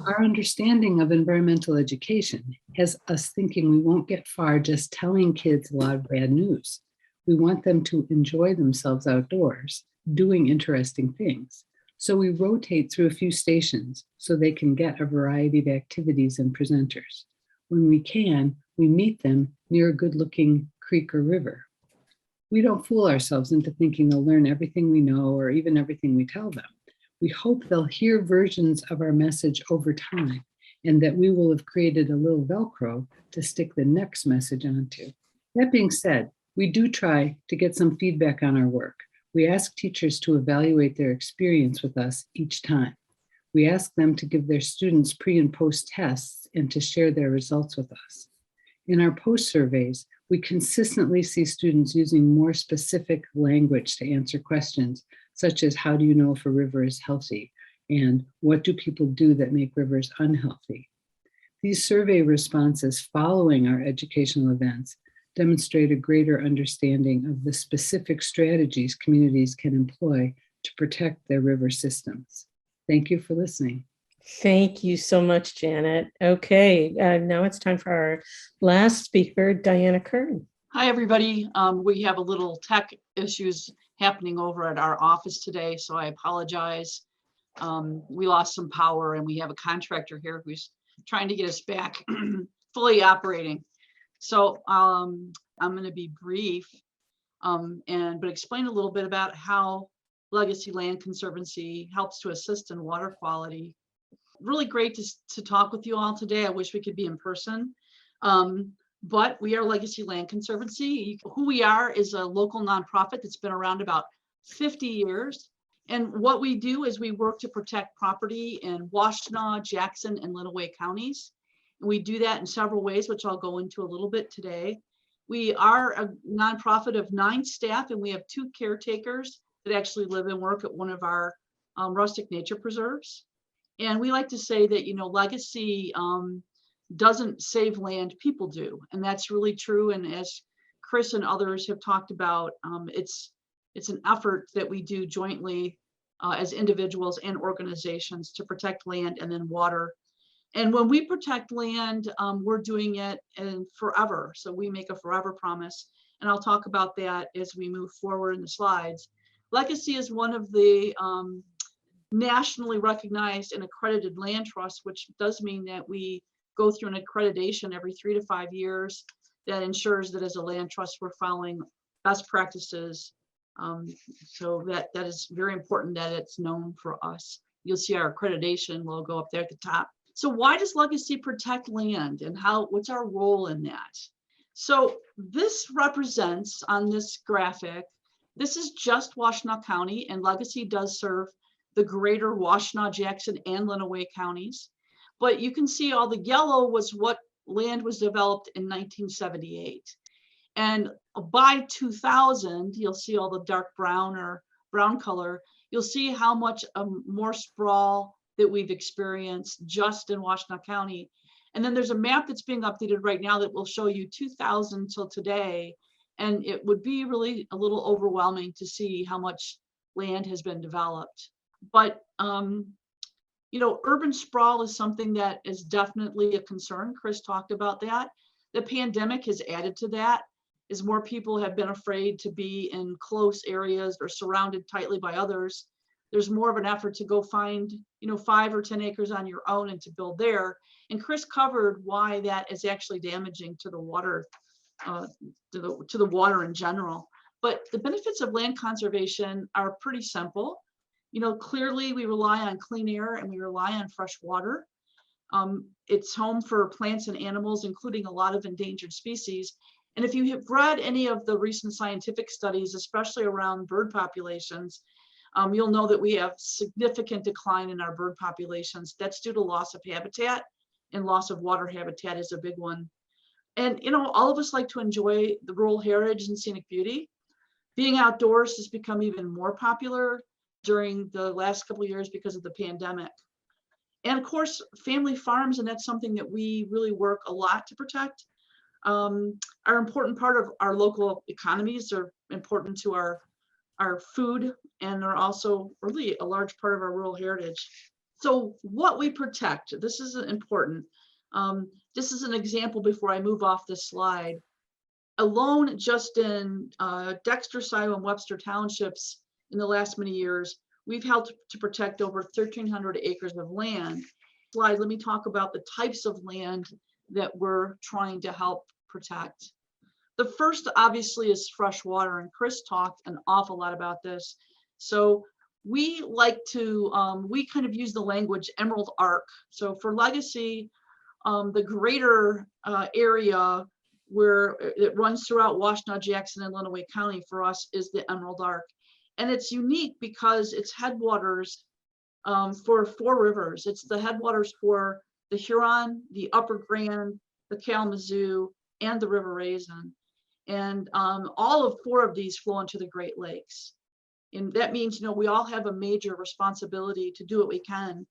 Our understanding of environmental education has us thinking we won't get far just telling kids a lot of bad news. We want them to enjoy themselves outdoors, doing interesting things. So we rotate through a few stations so they can get a variety of activities and presenters. When we can, we meet them near a good-looking creek or river. We don't fool ourselves into thinking they'll learn everything we know or even everything we tell them. We hope they'll hear versions of our message over time and that we will have created a little Velcro to stick the next message onto. That being said, we do try to get some feedback on our work. We ask teachers to evaluate their experience with us each time. We ask them to give their students pre and post tests and to share their results with us. In our post surveys, we consistently see students using more specific language to answer questions, such as how do you know if a river is healthy? And what do people do that make rivers unhealthy? These survey responses following our educational events demonstrate a greater understanding of the specific strategies communities can employ to protect their river systems. Thank you for listening. Thank you so much, Janet. Okay, now it's time for our last speaker, Diana Kern. Hi, everybody. We have a little tech issues happening over at our office today, so I apologize. We lost some power and we have a contractor here who's trying to get us back fully operating. So I'm going to be brief but explain a little bit about how Legacy Land Conservancy helps to assist in water quality. Really great to talk with you all today. I wish we could be in person. But we are Legacy Land Conservancy. Who we are is a local nonprofit that's been around about 50 years. And what we do is we work to protect property in Washtenaw, Jackson, and Lenawee counties. And we do that in several ways, which I'll go into a little bit today. We are a nonprofit of 9 staff, and we have 2 caretakers that actually live and work at one of our rustic nature preserves. And we like to say that, Legacy doesn't save land, people do. And that's really true. And as Kris and others have talked about, it's an effort that we do jointly as individuals and organizations to protect land and then water. And when we protect land, we're doing it forever. So we make a forever promise. And I'll talk about that as we move forward in the slides. Legacy is one of the nationally recognized and accredited land trusts, which does mean that we go through an accreditation every 3 to 5 years that ensures that as a land trust, we're following best practices. So that is very important that it's known for us. You'll see our accreditation logo up there at the top. So why does Legacy protect land and what's our role in that? So this represents on this graphic, this is just Washtenaw County, and Legacy does serve the greater Washtenaw, Jackson, and Lenawee counties. But you can see all the yellow was what land was developed in 1978. And by 2000, you'll see all the dark brown or brown color, you'll see how much more sprawl that we've experienced just in Washtenaw County. And then there's a map that's being updated right now that will show you 2000 till today. And it would be really a little overwhelming to see how much land has been developed. But, you know, urban sprawl is something that is definitely a concern. Kris talked about that. The pandemic has added to that, as more people have been afraid to be in close areas or surrounded tightly by others. There's more of an effort to go find, you know, 5 or 10 acres on your own and to build there. And Kris covered why that is actually damaging to the water, to the water in general. But the benefits of land conservation are pretty simple. You know, clearly we rely on clean air and we rely on fresh water. It's home for plants and animals, including a lot of endangered species. And if you have read any of the recent scientific studies, especially around bird populations, you'll know that we have significant decline in our bird populations. That's due to loss of habitat, and loss of water habitat is a big one. And, you know, all of us like to enjoy the rural heritage and scenic beauty. Being outdoors has become even more popular during the last couple of years because of the pandemic. And of course, family farms, and that's something that we really work a lot to protect, are an important part of our local economies. They're important to our food, and they're also really a large part of our rural heritage. So what we protect, this is important. This is an example before I move off this slide. Alone, just in Dexter, Scioto, and Webster townships in the last many years, we've helped to protect over 1,300 acres of land. Slide, let me talk about the types of land that we're trying to help protect. The first, obviously, is fresh water, and Kris talked an awful lot about this. So we like to, we kind of use the language Emerald Arc. So for legacy, the greater area where it runs throughout Washtenaw, Jackson, and Lenawee County for us is the Emerald Arc. And it's unique because it's headwaters for 4 rivers. It's the headwaters for the Huron, the Upper Grand, the Kalamazoo, and the River Raisin. And all of 4 of these flow into the Great Lakes. And that means, you know, we all have a major responsibility to do what we can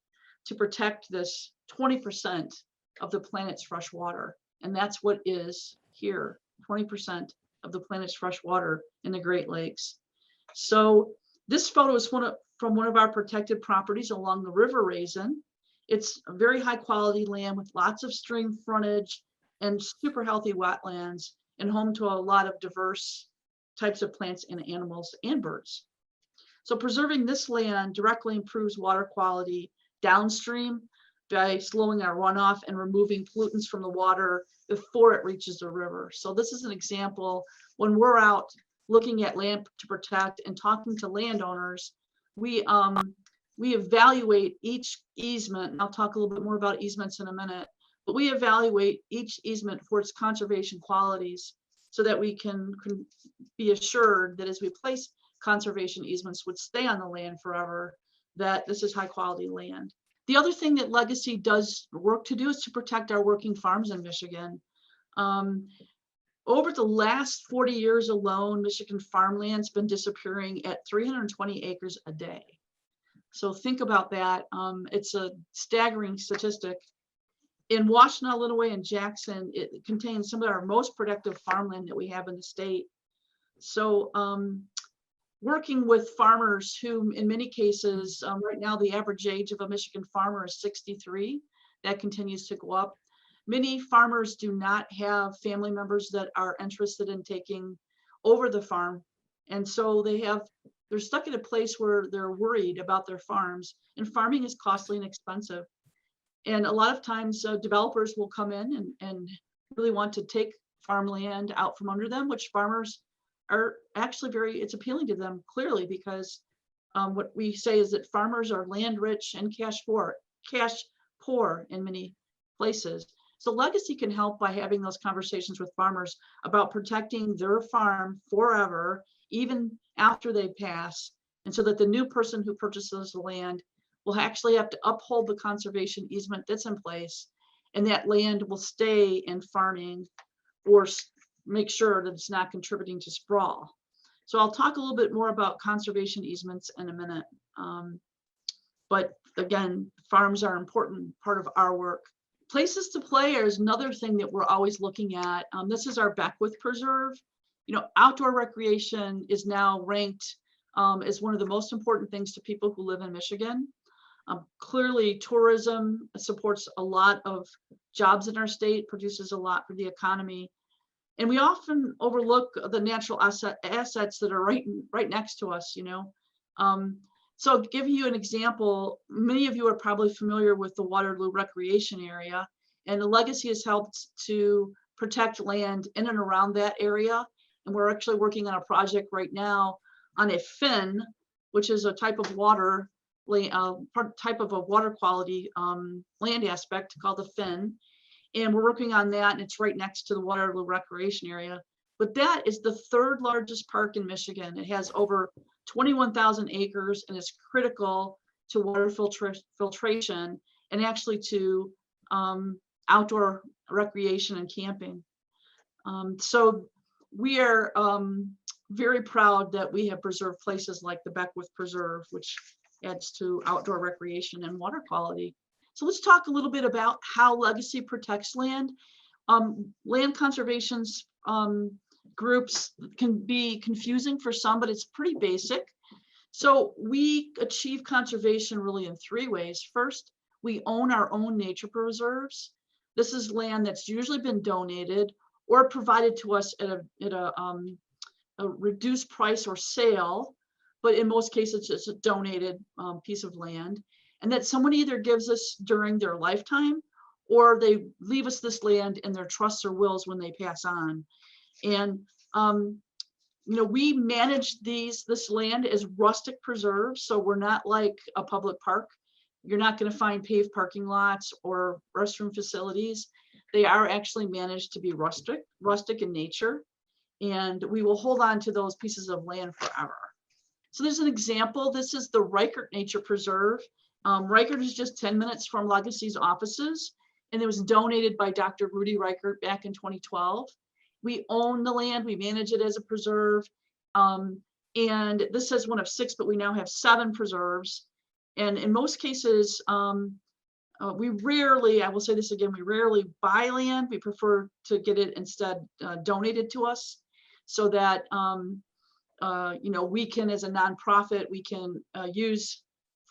to protect this 20% of the planet's fresh water. And that's what is here, 20% of the planet's fresh water in the Great Lakes. So this photo is from one of our protected properties along the River Raisin. It's a very high quality land with lots of stream frontage and super healthy wetlands, and home to a lot of diverse types of plants and animals and birds. So preserving this land directly improves water quality downstream by slowing our runoff and removing pollutants from the water before it reaches the river. So this is an example when we're out looking at land to protect and talking to landowners, we evaluate each easement, and I'll talk a little bit more about easements in a minute, but we evaluate each easement for its conservation qualities so that we can be assured that as we place conservation easements would stay on the land forever, that this is high quality land. The other thing that Legacy does work to do is to protect our working farms in Michigan. Over the last 40 years alone, Michigan farmland's been disappearing at 320 acres a day. So think about that. It's a staggering statistic. In Washtenaw, Lenawee, and Jackson, it contains some of our most productive farmland that we have in the state. So working with farmers who, in many cases, right now the average age of a Michigan farmer is 63. That continues to go up. Many farmers do not have family members that are interested in taking over the farm. And so they're stuck in a place where they're worried about their farms, and farming is costly and expensive. And a lot of times developers will come in and really want to take farmland out from under them, which farmers are actually it's appealing to them clearly, because what we say is that farmers are land rich and cash poor in many places. So Legacy can help by having those conversations with farmers about protecting their farm forever, even after they pass. And so that the new person who purchases the land will actually have to uphold the conservation easement that's in place, and that land will stay in farming or make sure that it's not contributing to sprawl. So I'll talk a little bit more about conservation easements in a minute. But again, farms are an important part of our work. Places to play is another thing that we're always looking at. This is our Beckwith Preserve. You know, outdoor recreation is now ranked as one of the most important things to people who live in Michigan. Clearly, tourism supports a lot of jobs in our state, produces a lot for the economy. And we often overlook the natural assets that are right next to us, you know. So to give you an example, many of you are probably familiar with the Waterloo Recreation Area, and the Legacy has helped to protect land in and around that area. And we're actually working on a project right now on a fin, which is a type of water, type of a water quality land aspect called the fin. And we're working on that, and it's right next to the Waterloo Recreation Area. But that is the third largest park in Michigan. It has over 21,000 acres and is critical to water filtration and actually to outdoor recreation and camping. So we are very proud that we have preserved places like the Beckwith Preserve, which adds to outdoor recreation and water quality. So let's talk a little bit about how Legacy protects land. Land conservation groups can be confusing for some, but it's pretty basic. So we achieve conservation really in three ways. First, we own our own nature preserves. This is land that's usually been donated or provided to us at a reduced price or sale, but in most cases it's a donated piece of land, and that someone either gives us during their lifetime or they leave us this land in their trusts or wills when they pass on. And you know, we manage this land as rustic preserves, so we're not like a public park. You're not going to find paved parking lots or restroom facilities. They are actually managed to be rustic in nature, and we will hold on to those pieces of land forever. So there's an example. This is the Reichert Nature Preserve. Reichert is just 10 minutes from Legacy's offices, and it was donated by Dr. Rudy Reichert back in 2012. We own the land, we manage it as a preserve. And this says one of 6, but we now have 7 preserves. And in most cases, we rarely, I will say this again, we rarely buy land. We prefer to get it instead donated to us so that, you know, we can, as a nonprofit, we can use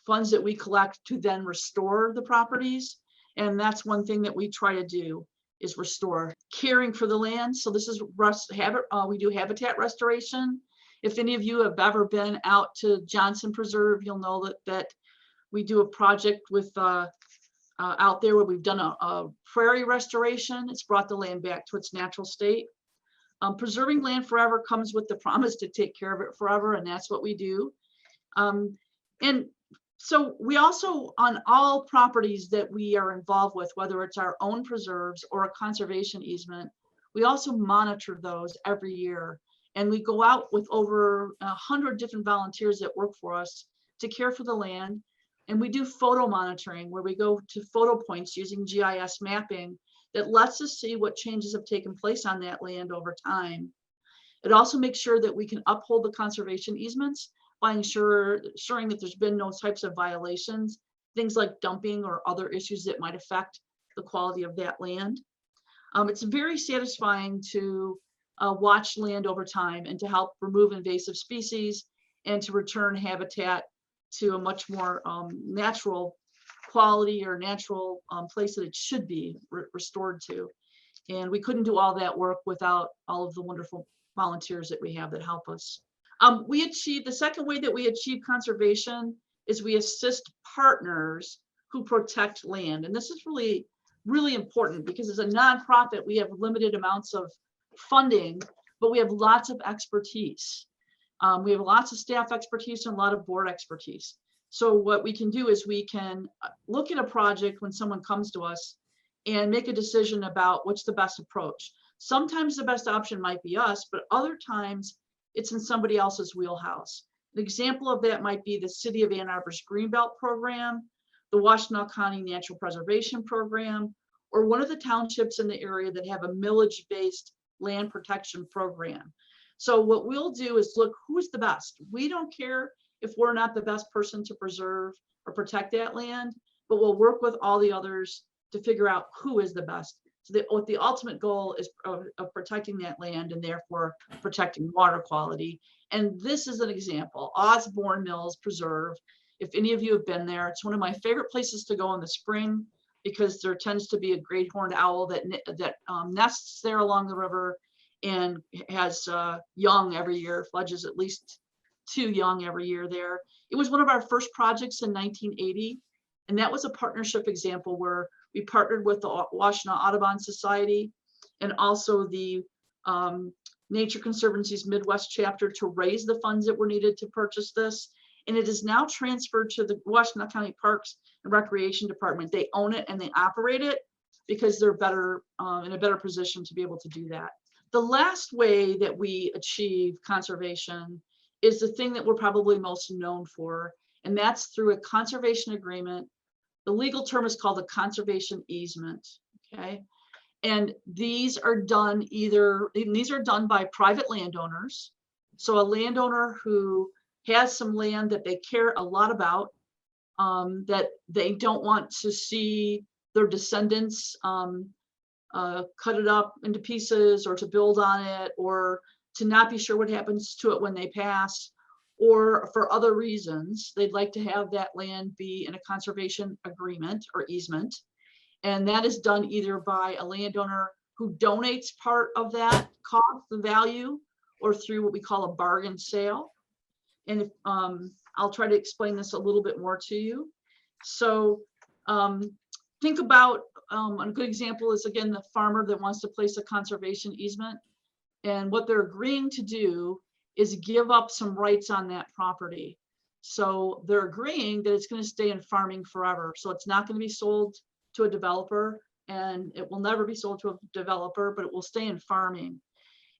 funds that we collect to then restore the properties. And that's one thing that we try to do, is restore. Caring for the land. So this is we do habitat restoration. If any of you have ever been out to Johnson Preserve, you'll know that we do a project with out there where we've done a prairie restoration. It's brought the land back to its natural state. Preserving land forever comes with the promise to take care of it forever, and that's what we do. And so we also, on all properties that we are involved with, whether it's our own preserves or a conservation easement, we also monitor those every year. And we go out with over 100 different volunteers that work for us to care for the land. And we do photo monitoring, where we go to photo points using GIS mapping that lets us see what changes have taken place on that land over time. It also makes sure that we can uphold the conservation easements by ensuring that there's been no types of violations, things like dumping or other issues that might affect the quality of that land. It's very satisfying to watch land over time and to help remove invasive species and to return habitat to a much more natural quality or natural place that it should be restored to. And we couldn't do all that work without all of the wonderful volunteers that we have that help us. The second way that we achieve conservation is we assist partners who protect land. And this is really, really important, because as a nonprofit, we have limited amounts of funding, but we have lots of expertise. We have lots of staff expertise and a lot of board expertise. So what we can do is we can look at a project when someone comes to us and make a decision about what's the best approach. Sometimes the best option might be us, but other times it's in somebody else's wheelhouse. An example of that might be the City of Ann Arbor's Greenbelt program, the Washtenaw County Natural Preservation Program, or one of the townships in the area that have a millage-based land protection program. So what we'll do is look, who's the best? We don't care if we're not the best person to preserve or protect that land, but we'll work with all the others to figure out who is the best. So what the ultimate goal is of protecting that land and therefore protecting water quality. And this is an example, Osborne Mills Preserve. If any of you have been there, it's one of my favorite places to go in the spring because there tends to be a great horned owl that nests there along the river and has young every year, fledges at least 2 young every year there. It was one of our first projects in 1980. And that was a partnership example where we partnered with the Washtenaw Audubon Society and also the Nature Conservancy's Midwest chapter to raise the funds that were needed to purchase this. And it is now transferred to the Washtenaw County Parks and Recreation Department. They own it and they operate it because they're better in a better position to be able to do that. The last way that we achieve conservation is the thing that we're probably most known for, and that's through a conservation agreement. The legal term is called a conservation easement, okay? And these are done by private landowners. So a landowner who has some land that they care a lot about, that they don't want to see their descendants cut it up into pieces or to build on it or to not be sure what happens to it when they pass, or for other reasons, they'd like to have that land be in a conservation agreement or easement. And that is done either by a landowner who donates part of that cost, the value, or through what we call a bargain sale. And if, I'll try to explain this a little bit more to you. So think about, a good example is, again, the farmer that wants to place a conservation easement. And what they're agreeing to do is give up some rights on that property. So they're agreeing that it's going to stay in farming forever. So it's not going to be sold to a developer, and it will never be sold to a developer, but it will stay in farming.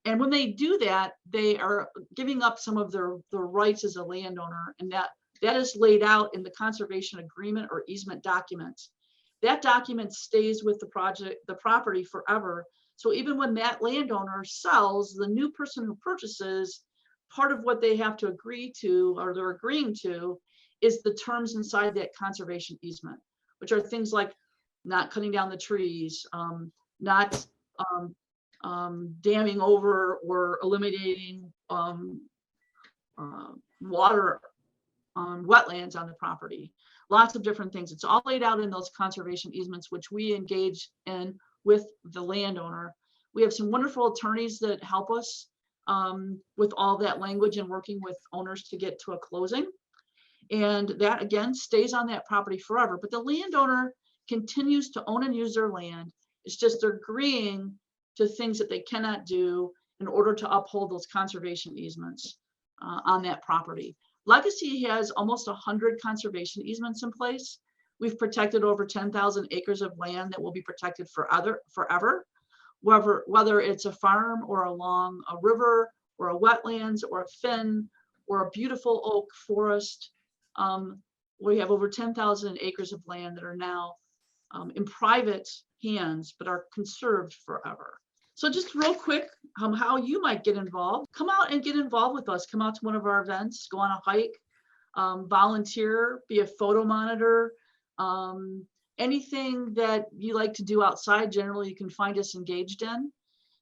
And when they do that, they are giving up some of their rights as a landowner, and that is laid out in the conservation agreement or easement documents. That document stays with the property forever. So even when that landowner sells, the new person who purchases, part of what they have to agree to, or they're agreeing to, is the terms inside that conservation easement, which are things like not cutting down the trees, not damming over or eliminating water wetlands on the property. Lots of different things. It's all laid out in those conservation easements, which we engage in with the landowner. We have some wonderful attorneys that help us with all that language and working with owners to get to a closing. And that, again, stays on that property forever. But the landowner continues to own and use their land. It's just they're agreeing to things that they cannot do in order to uphold those conservation easements on that property. Legacy has almost 100 conservation easements in place. We've protected over 10,000 acres of land that will be protected forever, whether it's a farm or along a river or a wetlands or a fen or a beautiful oak forest. We have over 10,000 acres of land that are now in private hands, but are conserved forever. So just real quick, how you might get involved. Come out and get involved with us. Come out to one of our events, go on a hike, volunteer, be a photo monitor, anything that you like to do outside. Generally, you can find us engaged in.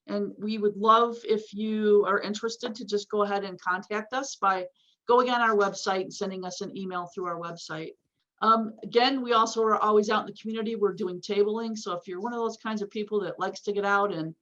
And we would love, if you are interested, to just go ahead and contact us by going on our website and sending us an email through our website. Again, we also are always out in the community. We're doing tabling. So if you're one of those kinds of people that likes to get out and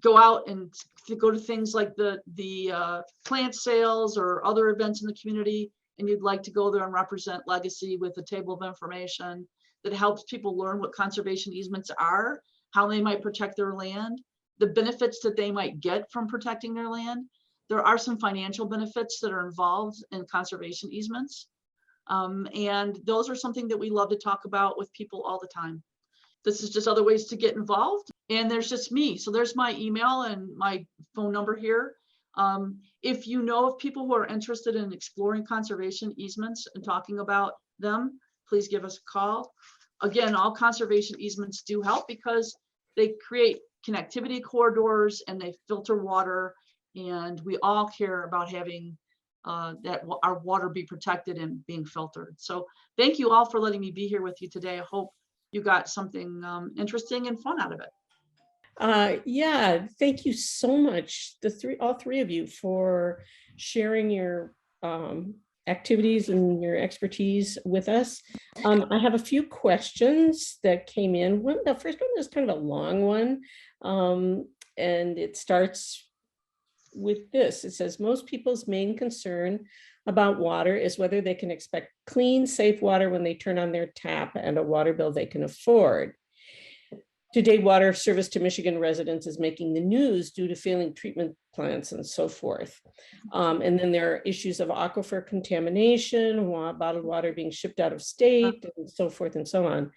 go out and go to things like the plant sales or other events in the community, and you'd like to go there and represent Legacy with a table of information that helps people learn what conservation easements are, how they might protect their land, the benefits that they might get from protecting their land. There are some financial benefits that are involved in conservation easements. And those are something that we love to talk about with people all the time. This is just other ways to get involved. And there's just me. So there's my email and my phone number here. If you know of people who are interested in exploring conservation easements and talking about them, please give us a call. Again, all conservation easements do help because they create connectivity corridors and they filter water. And we all care about having our water be protected and being filtered. So thank you all for letting me be here with you today. I hope you got something interesting and fun out of it. Yeah, thank you so much, all three of you, for sharing your activities and your expertise with us. I have a few questions that came in. The first one is kind of a long one, and it starts with this. It says, most people's main concern about water is whether they can expect clean, safe water when they turn on their tap and a water bill they can afford. Today, water service to Michigan residents is making the news due to failing treatment plants and so forth. And then there are issues of aquifer contamination, bottled water being shipped out of state, and so forth and so on.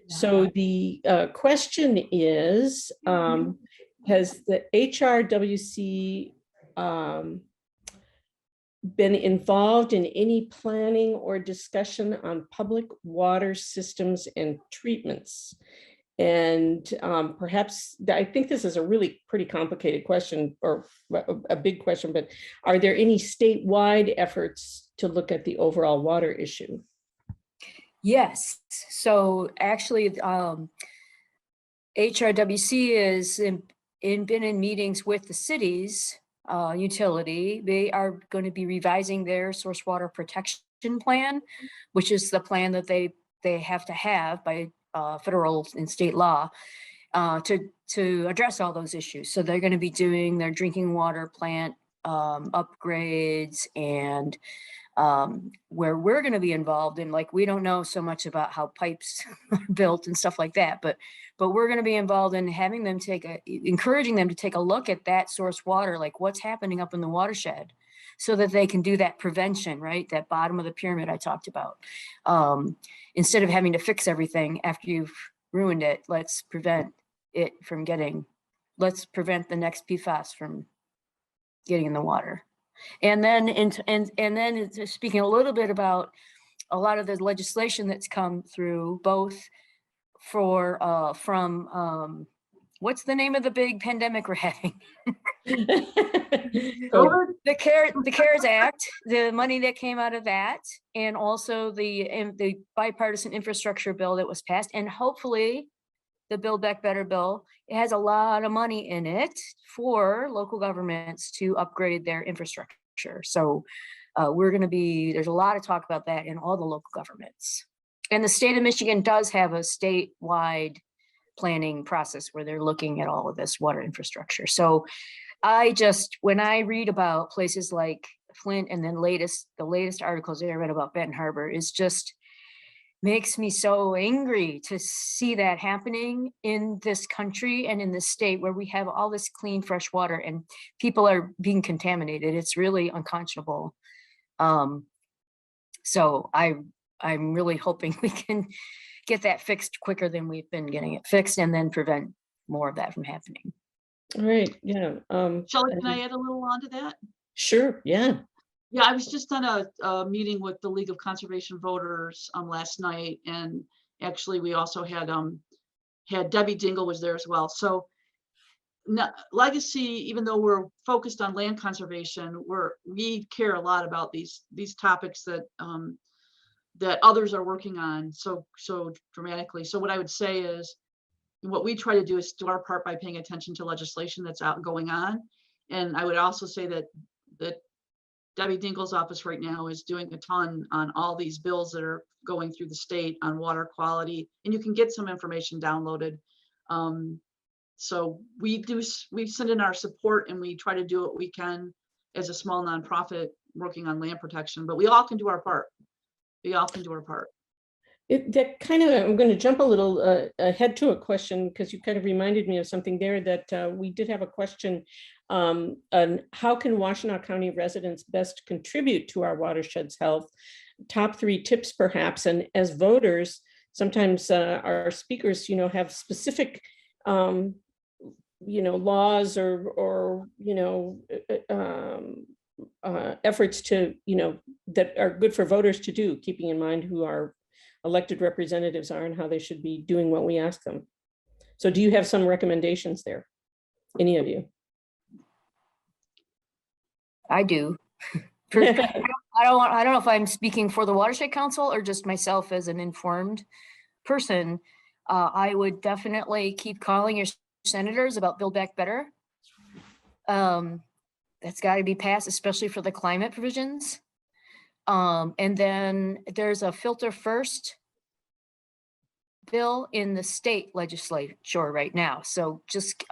So the question is, has the HRWC been involved in any planning or discussion on public water systems and treatments? And perhaps, I think this is a really pretty complicated question, or a big question, but are there any statewide efforts to look at the overall water issue? Yes. So actually, HRWC has been in meetings with the city's utility. They are going to be revising their source water protection plan, which is the plan that they have to have by federal and state law to address all those issues. So they're going to be doing their drinking water plant upgrades, and where we're going to be involved in, like, we don't know so much about how pipes are built and stuff like that, but we're going to be involved in having them encouraging them to take a look at that source water, like what's happening up in the watershed, so that they can do that prevention, right? That bottom of the pyramid I talked about. Instead of having to fix everything after you've ruined it, let's prevent the next PFAS from getting in the water. And then speaking a little bit about a lot of the legislation that's come through, both from what's the name of the big pandemic we're having? The CARES Act, the money that came out of that, and also the bipartisan infrastructure bill that was passed, and hopefully the Build Back Better bill. It has a lot of money in it for local governments to upgrade their infrastructure. So there's a lot of talk about that in all the local governments. And the state of Michigan does have a statewide planning process where they're looking at all of this water infrastructure. So when I read about places like Flint, and then the latest articles that I read about Benton Harbor, is just makes me so angry to see that happening in this country and in this state where we have all this clean, fresh water and people are being contaminated. It's really unconscionable. So I'm really hoping we can get that fixed quicker than we've been getting it fixed, and then prevent more of that from happening. All right. Yeah. Shelly, can I add a little on to that? Sure. Yeah. Yeah, I was just on a meeting with the League of Conservation Voters last night, and actually we also had Debbie Dingle was there as well. So Legacy, even though we're focused on land conservation, we care a lot about these topics that others are working on so dramatically. So what I would say is, what we try to do is do our part by paying attention to legislation that's out and going on. And I would also say that Debbie Dingle's office right now is doing a ton on all these bills that are going through the state on water quality, and you can get some information downloaded. So we send in our support, and we try to do what we can as a small nonprofit working on land protection, but we all can do our part. We all can do our part. I'm going to jump a little ahead to a question, because you kind of reminded me of something there that we did have a question on how can Washtenaw County residents best contribute to our watershed's health? Top 3 tips, perhaps. And as voters, sometimes our speakers, have specific, laws or efforts to, that are good for voters to do, keeping in mind who our elected representatives are and how they should be doing what we ask them. So do you have some recommendations there? Any of you? I do. I don't know if I'm speaking for the Watershed Council or just myself as an informed person. I would definitely keep calling your senators about Build Back Better. That's got to be passed, especially for the climate provisions. And then there's a filter first bill in the state legislature right now. So just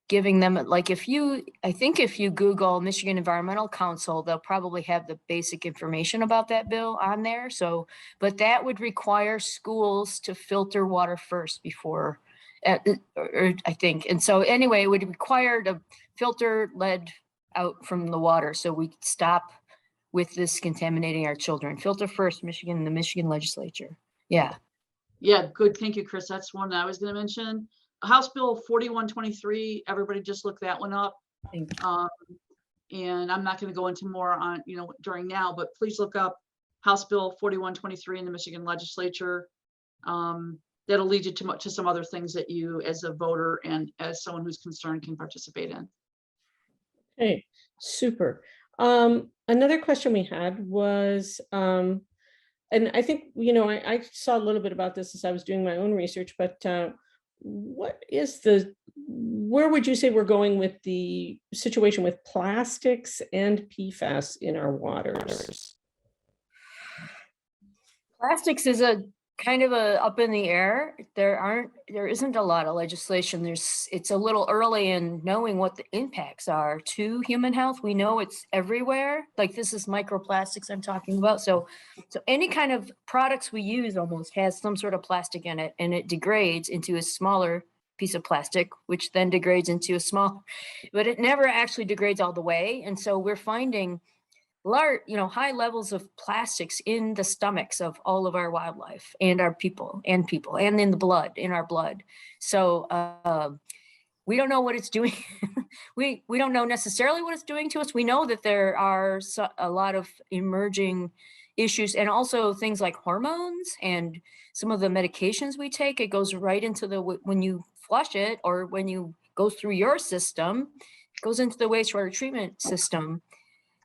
giving them, like, I think if you Google Michigan Environmental Council, they'll probably have the basic information about that bill on there. So, but that would require schools to filter water first before, or I think. And so anyway, it would require the filter lead out from the water. So we stop with this contaminating our children. Filter first, Michigan, the Michigan legislature. Yeah. Yeah, good. Thank you, Kris. That's one I was going to mention. House Bill 4123, everybody just look that one up. And I'm not going to go into more on, during now, but please look up House Bill 4123 in the Michigan legislature. That'll lead you to some other things that you as a voter and as someone who's concerned can participate in. Okay, super. Another question we had was, and I think, I saw a little bit about this as I was doing my own research, but where would you say we're going with the situation with plastics and PFAS in our waters? Plastics is a kind of up in the air. There isn't a lot of legislation. It's a little early in knowing what the impacts are to human health. We know it's everywhere. Like, this is microplastics I'm talking about. So any kind of products we use almost has some sort of plastic in it, and it degrades into a smaller piece of plastic, which then degrades into a small, but it never actually degrades all the way. And so we're finding large, high levels of plastics in the stomachs of all of our wildlife and our people and in the blood, in our blood. So we don't know what it's doing. we don't know necessarily what it's doing to us. We know that there are a lot of emerging issues, and also things like hormones and some of the medications we take. It goes right into when you flush it, or when you go through your system, it goes into the wastewater treatment system.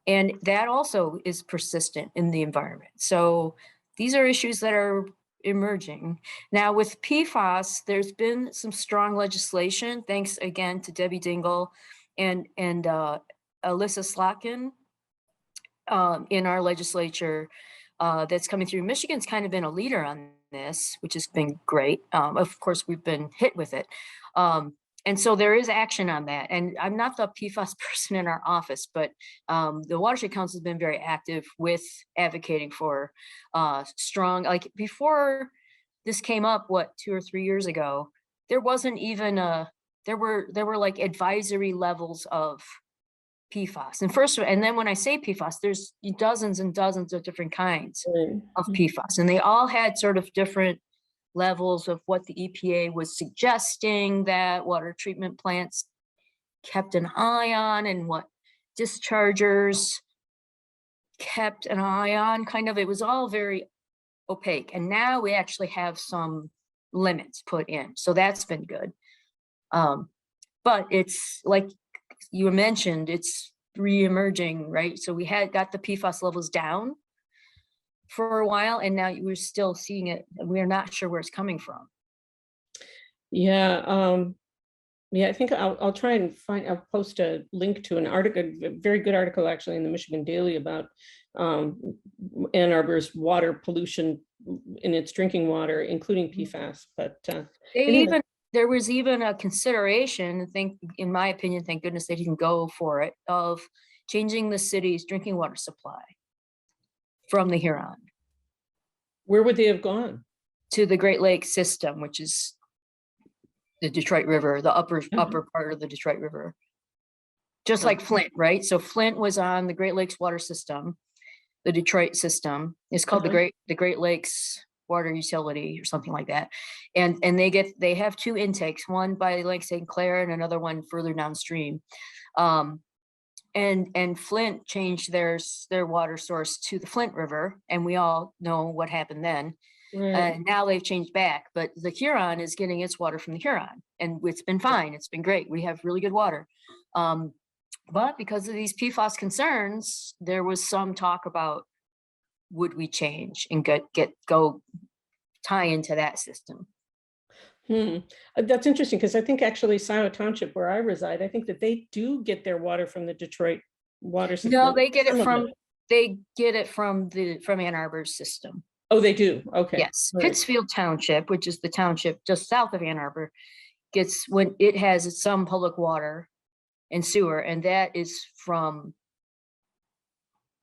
And that also is persistent in the environment. So these are issues that are emerging. Now with PFAS, there's been some strong legislation, thanks again to Debbie Dingell and Alyssa Slotkin in our legislature that's coming through. Michigan's kind of been a leader on this, which has been great. Of course, we've been hit with it. And so there is action on that. And I'm not the PFAS person in our office, but the Watershed Council has been very active with advocating for strong, like before this came up, 2 or 3 years ago, there wasn't even there were like advisory levels of PFAS. And then when I say PFAS, there's dozens and dozens of different kinds of PFAS, and they all had sort of different levels of what the EPA was suggesting that water treatment plants kept an eye on, and what dischargers kept an eye on. It was all very opaque. And now we actually have some limits put in. So that's been good. But it's like you mentioned, it's re-emerging, right? So we got the PFAS levels down for a while, and now we're still seeing it. We're not sure where it's coming from. Yeah, I think I'll try and I'll post a link to an article, a very good article actually in the Michigan Daily about Ann Arbor's water pollution in its drinking water, including PFAS. But anyway. There was even a consideration, in my opinion, thank goodness they didn't go for it, of changing the city's drinking water supply from the Huron. Where would they have gone? To the Great Lakes system, which is the Detroit River, the upper part of the Detroit River. Just like Flint, right? So Flint was on the Great Lakes water system. The Detroit system is called the Great Lakes Water Utility or something like that. And they have 2 intakes, one by Lake St. Clair and another one further downstream. And Flint changed their water source to the Flint River, and we all know what happened then. And now they've changed back, but the Huron is getting its water from the Huron, and it's been fine. It's been great. We have really good water. But because of these PFAS concerns, there was some talk about would we change and go tie into that system. That's interesting, because I think actually Scioto Township, where I reside, I think that they do get their water from the Detroit water system. No, they get Some it of from Ann Arbor's system. Oh, they do. Okay. Yes, All right. Pittsfield Township, which is the township just south of Ann Arbor, gets when it has some public water and sewer, and that is from.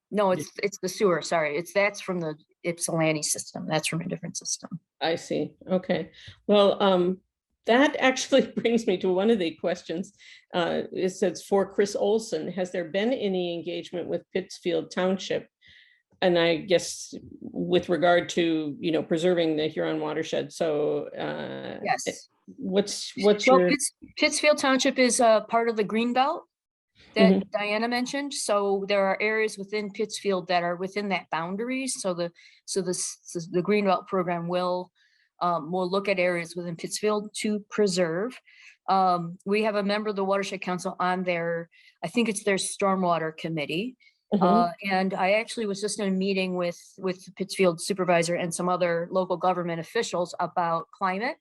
No, it's the sewer. Sorry, that's from the Ypsilanti system. That's from a different system. I see. Okay. Well, that actually brings me to one of the questions. It says, for Kris Olsson, has there been any engagement with Pittsfield Township? And I guess with regard to, preserving the Huron watershed. So Yes. what's Well, your... Pittsfield Township is a part of the Greenbelt that Diana mentioned. So there are areas within Pittsfield that are within that boundaries. So the Greenbelt program will look at areas within Pittsfield to preserve. We have a member of the Watershed Council on their, I think it's their stormwater committee. And I actually was just in a meeting with the Pittsfield supervisor and some other local government officials about climate.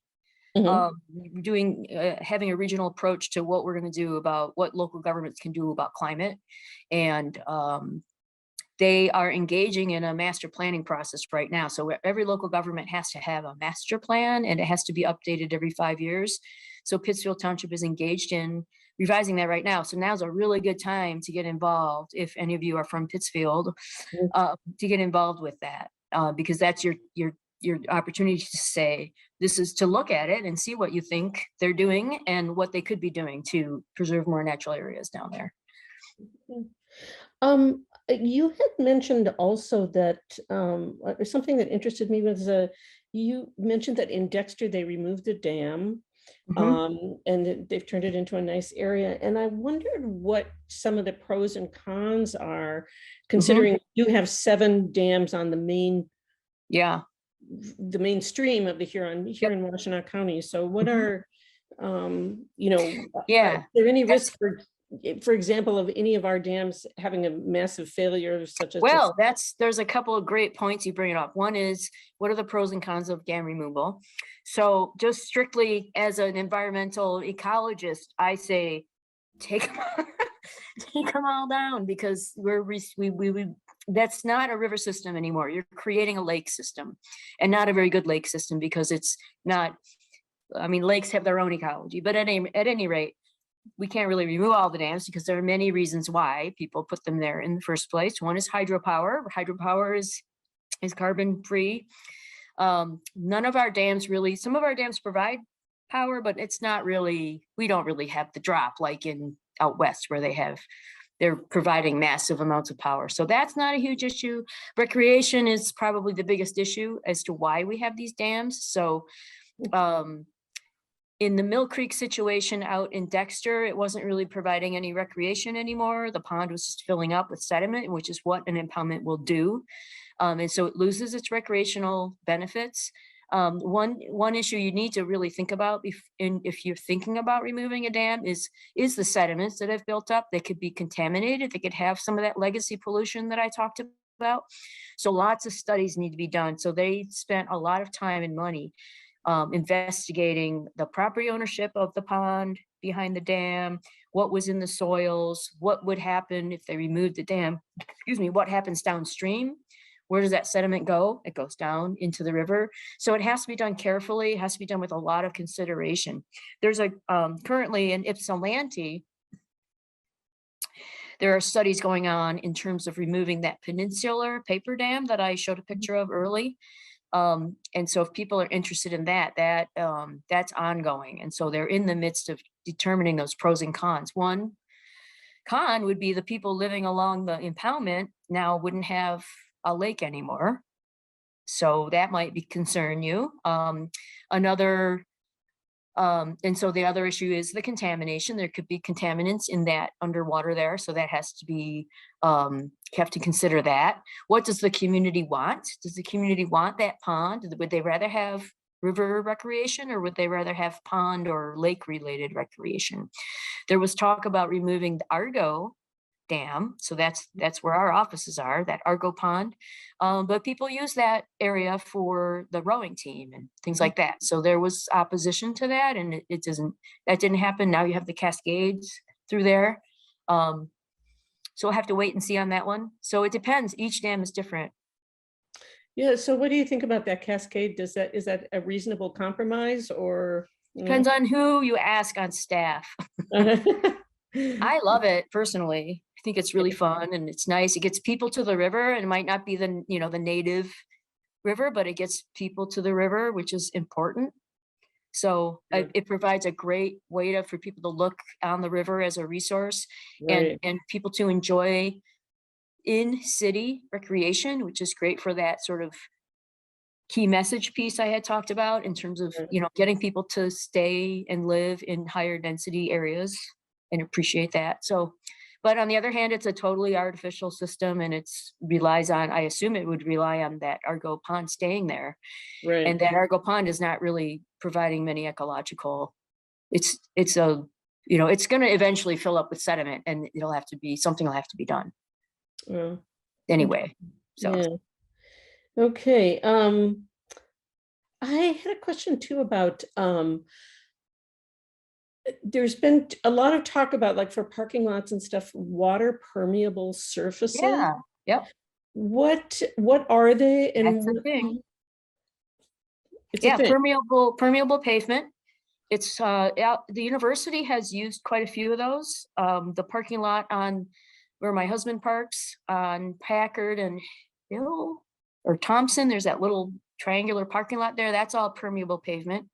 Having a regional approach to what we're going to do about what local governments can do about climate. And they are engaging in a master planning process right now. So every local government has to have a master plan, and it has to be updated every 5 years. So Pittsfield Township is engaged in revising that right now. So now's a really good time to get involved, if any of you are from Pittsfield, to get involved with that, because that's your opportunity to say, this is to look at it and see what you think they're doing and what they could be doing to preserve more natural areas down there. You had mentioned also that something that interested me was you mentioned that in Dexter they removed the dam, and they've turned it into a nice area. And I wondered what some of the pros and cons are, considering you have 7 dams on the main stream of the Huron Washtenaw County. So what are are there any risk for example, of any of our dams having a massive failure such as... Well, there's a couple of great points you bring up. One is, what are the pros and cons of dam removal? So just strictly as an environmental ecologist, I say take them all down, because that's not a river system anymore. You're creating a lake system, and not a very good lake system, because it's not, lakes have their own ecology, but at any rate, we can't really remove all the dams because there are many reasons why people put them there in the first place. One is hydropower. Hydropower is carbon free. None of our dams really, some of our dams provide power, but it's not really, we don't really have the drop like out west where they're providing massive amounts of power. So that's not a huge issue. Recreation is probably the biggest issue as to why we have these dams. So in the Mill Creek situation out in Dexter, it wasn't really providing any recreation anymore. The pond was just filling up with sediment, which is what an impoundment will do. And so it loses its recreational benefits. One issue you need to really think about if you're thinking about removing a dam is the sediments that have built up. They could be contaminated. They could have some of that legacy pollution that I talked about. So lots of studies need to be done. So they spent a lot of time and money investigating the property ownership of the pond behind the dam, what was in the soils, what would happen if they removed the dam, what happens downstream, where does that sediment go? It goes down into the river. So it has to be done carefully. It has to be done with a lot of consideration. There's currently in Ypsilanti, there are studies going on in terms of removing that peninsular paper dam that I showed a picture of early. And so if people are interested in that's ongoing. And so they're in the midst of determining those pros and cons. One con would be the people living along the impoundment now wouldn't have a lake anymore. So that might concern you. And so the other issue is the contamination. There could be contaminants in that underwater there. So that has to be, have to consider that. What does the community want? Does the community want that pond? Would they rather have river recreation, or would they rather have pond or lake related recreation? There was talk about removing the Argo Dam. So that's where our offices are, that Argo Pond. But people use that area for the rowing team and things like that. So there was opposition to that, and that didn't happen. Now you have the Cascades through there. So we'll have to wait and see on that one. So it depends. Each dam is different. Yeah, so what do you think about that cascade? Is that a reasonable compromise, or? Depends on who you ask on staff. I love it personally. I think it's really fun and it's nice. It gets people to the river, and it might not be the native river, but it gets people to the river, which is important. So it provides a great way for people to look on the river as a resource, Right. and people to enjoy in city recreation, which is great for that sort of key message piece I had talked about in terms of, getting people to stay and live in higher density areas and appreciate that. So, but on the other hand, it's a totally artificial system, and I assume it would rely on that Argo Pond staying there. Right. And that Argo Pond is not really providing many ecological, it's going to eventually fill up with sediment, and something will have to be done. Anyway, so. Yeah. Okay. I had a question too about, there's been a lot of talk about, like, for parking lots and stuff, water permeable surfaces. Yeah. Yep. What are they? And That's the thing. It's a thing. Permeable pavement. It's the university has used quite a few of those. The parking lot on where my husband parks on Packard and Hill or Thompson, there's that little triangular parking lot there. That's all permeable pavement.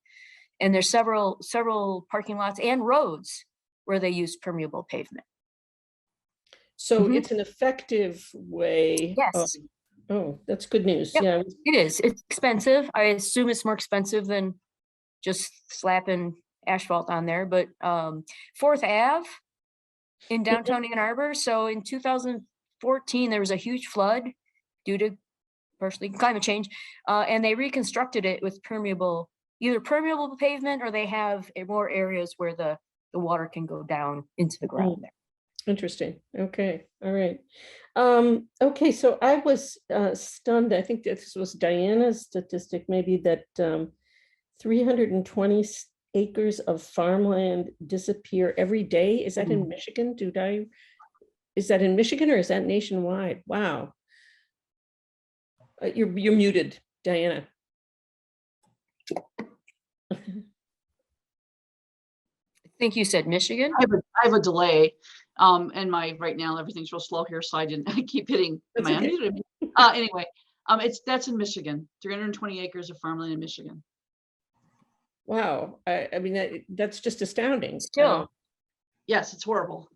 And there's several parking lots and roads where they use permeable pavement. So it's an effective way. Yes. Oh, that's good news. Yep. Yeah. It is. It's expensive. I assume it's more expensive than just slapping asphalt on there. But 4th Ave in downtown Ann Arbor. So in 2014, there was a huge flood due to partially climate change. And they reconstructed it with either permeable pavement, or they have more areas where the water can go down into the ground there. Interesting. Okay. All right. Okay. So I was stunned. I think this was Diana's statistic, maybe, that 320 acres of farmland disappear every day. Is that in Michigan? Is that in Michigan, or is that nationwide? Wow. You're muted, Diana. I think you said Michigan. I have a delay, and right now everything's real slow here, so I keep hitting. Am I unmuted? Anyway, that's in Michigan. 320 acres of farmland in Michigan. Wow. I mean, that's just astounding. Still. Yes, it's horrible.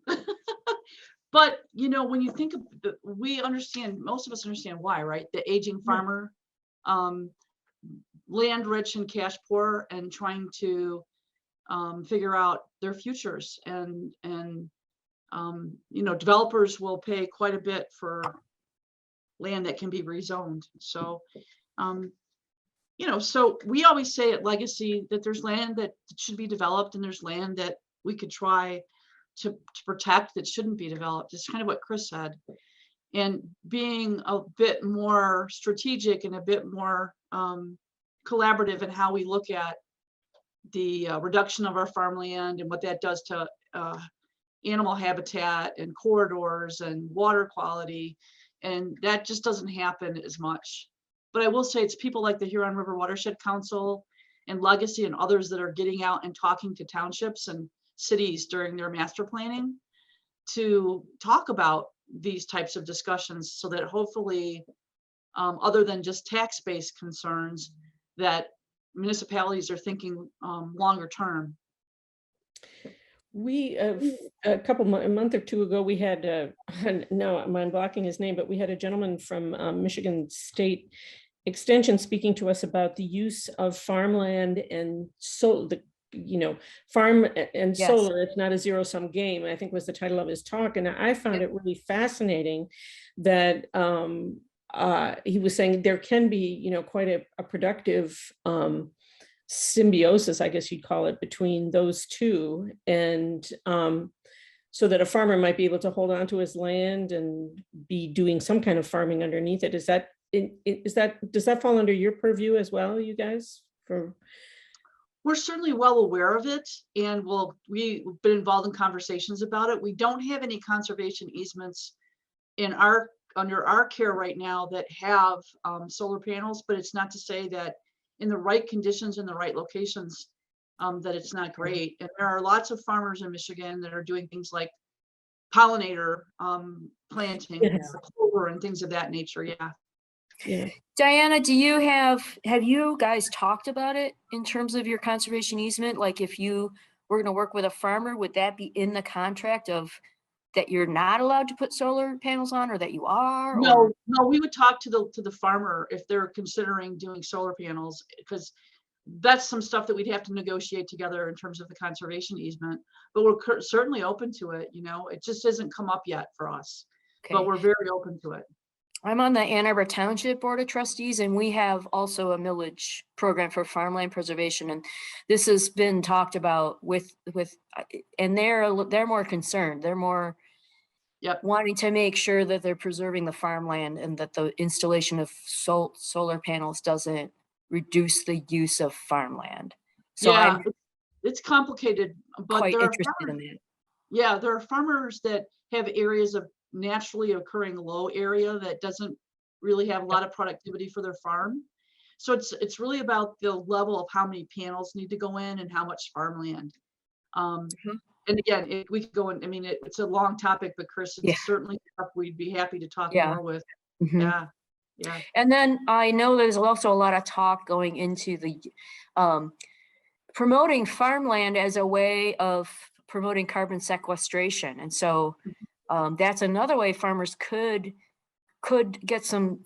But when you think of most of us understand why, right? The aging farmer, land rich and cash poor, and trying to figure out their futures, and developers will pay quite a bit for land that can be rezoned. So so we always say at Legacy that there's land that should be developed, and there's land that we could try to protect that shouldn't be developed. It's kind of what Kris said, and being a bit more strategic and a bit more collaborative in how we look at the reduction of our farmland and what that does to animal habitat and corridors and water quality. And that just doesn't happen as much. But I will say it's people like the Huron River Watershed Council and Legacy and others that are getting out and talking to townships and cities during their master planning to talk about these types of discussions, so that hopefully, other than just tax-based concerns, that municipalities are thinking longer term. We a month or two ago, we had no, I'm blocking his name, but we had a gentleman from Michigan State Extension speaking to us about the use of farmland and farm and Yes. solar. It's not a zero-sum game, I think was the title of his talk. And I found it really fascinating that he was saying there can be, quite a productive symbiosis, I guess you'd call it, between those two. And so that a farmer might be able to hold on to his land and be doing some kind of farming underneath it. Does that fall under your purview as well, you guys? We're certainly well aware of it, and we've been involved in conversations about it. We don't have any conservation easements under our care right now that have solar panels, but it's not to say that in the right conditions, in the right locations, that it's not great. And there are lots of farmers in Michigan that are doing things like pollinator planting, clover and things of that nature. Yeah. Diana, have you guys talked about it in terms of your conservation easement? Like if you were going to work with a farmer, would that be in the contract of that you're not allowed to put solar panels on, or that you are? No, we would talk to the farmer if they're considering doing solar panels, because that's some stuff that we'd have to negotiate together in terms of the conservation easement. But we're certainly open to it. It just hasn't come up yet for us, but we're very open to it. I'm on the Ann Arbor Township Board of Trustees, and we have also a millage program for farmland preservation. And this has been talked about and they're more concerned. They're more wanting to make sure that they're preserving the farmland and that the installation of solar panels doesn't reduce the use of farmland. So yeah, it's complicated, but quite interested in that. Yeah, there are farmers that have areas of naturally occurring low area that doesn't really have a lot of productivity for their farm. So it's really about the level of how many panels need to go in and how much farmland. And again, we could go in, it's a long topic, but Kris, it's certainly stuff we'd be happy to talk more with. Yeah. And then I know there's also a lot of talk going into the promoting farmland as a way of promoting carbon sequestration. And so that's another way farmers could get some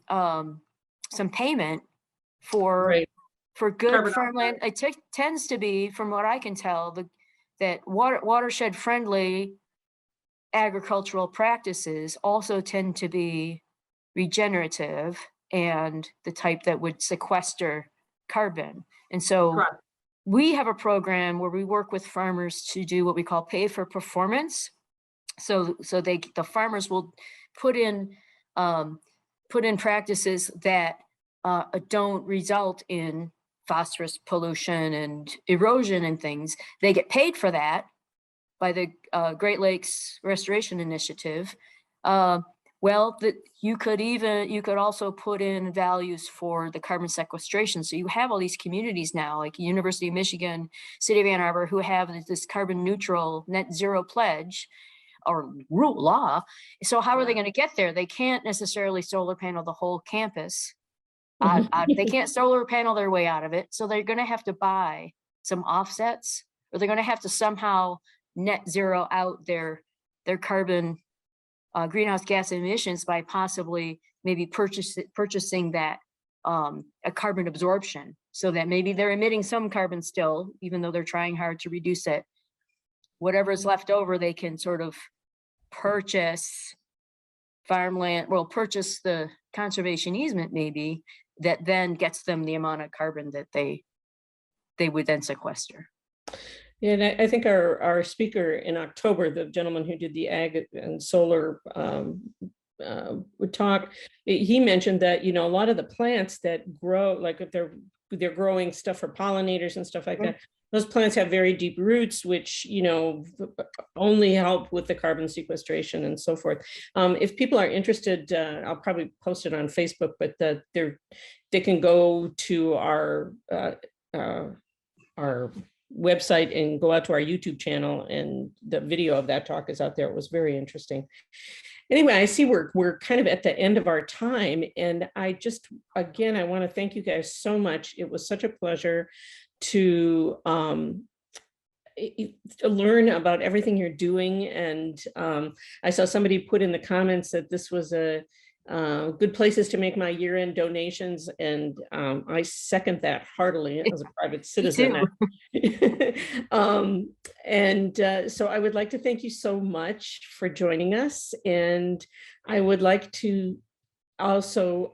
payment for good carbon farmland. It tends to be, from what I can tell, that watershed friendly agricultural practices also tend to be regenerative and the type that would sequester carbon. And so we have a program where we work with farmers to do what we call pay for performance. So the farmers will put in practices that don't result in phosphorus pollution and erosion and things. They get paid for that by the Great Lakes Restoration Initiative. You could also put in values for the carbon sequestration. So you have all these communities now, like University of Michigan, City of Ann Arbor, who have this carbon neutral net zero pledge or law. So how are they going to get there? They can't necessarily solar panel the whole campus. They can't solar panel their way out of it. So they're going to have to buy some offsets, or they're going to have to somehow net zero out their carbon greenhouse gas emissions by possibly maybe purchasing that a carbon absorption, so that maybe they're emitting some carbon still, even though they're trying hard to reduce it. Whatever is left over, they can sort of purchase farmland, purchase the conservation easement maybe, that then gets them the amount of carbon that they would then sequester. Yeah, and I think our speaker in October, the gentleman who did the ag and solar would talk, he mentioned that, a lot of the plants that grow, like if they're growing stuff for pollinators and stuff like that, those plants have very deep roots, which, only help with the carbon sequestration and so forth. If people are interested, I'll probably post it on Facebook, but they can go to our website and go out to our YouTube channel, and the video of that talk is out there. It was very interesting. Anyway, I see we're kind of at the end of our time, and I want to thank you guys so much. It was such a pleasure to learn about everything you're doing. And I saw somebody put in the comments that this was a good places to make my year-end donations, and I second that heartily as a private citizen. So I would like to thank you so much for joining us, and I would like to also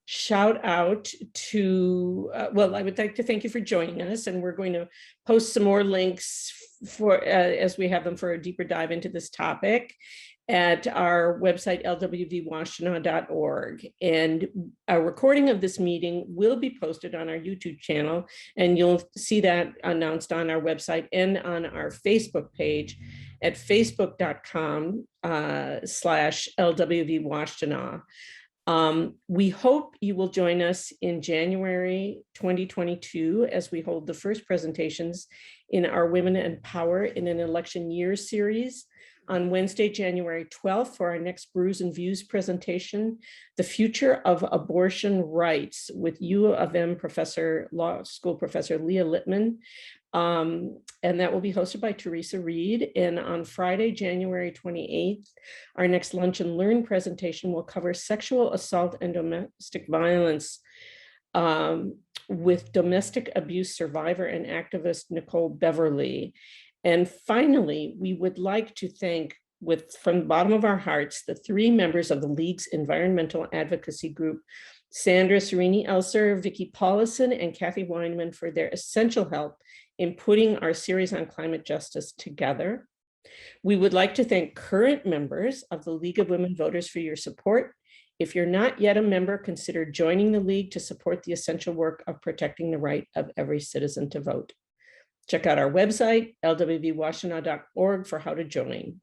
shout out to, well, I would like to thank you for joining us, and we're going to post some more links for as we have them for a deeper dive into this topic at our website, lwvwashtenaw.org. And a recording of this meeting will be posted on our YouTube channel, and you'll see that announced on our website and on our Facebook page at facebook.com/LWVWashtenaw. We hope you will join us in January 2022 as we hold the first presentations in our Women and Power in an Election Year series on Wednesday, January 12th for our next Brews and Views presentation, The Future of Abortion Rights, with U of M Law School Professor Leah Littman. And that will be hosted by Teresa Reed. And on Friday, January 28th, our next Lunch and Learn presentation will cover sexual assault and domestic violence with domestic abuse survivor and activist Nicole Beverly. And finally, we would like to thank, from the bottom of our hearts, the 3 members of the League's environmental advocacy group, Sandra Serini Elser, Vicki Paulison, and Kathy Weinman, for their essential help in putting our series on climate justice together. We would like to thank current members of the League of Women Voters for your support. If you're not yet a member, consider joining the League to support the essential work of protecting the right of every citizen to vote. Check out our website, lwvwashtenaw.org, for how to join.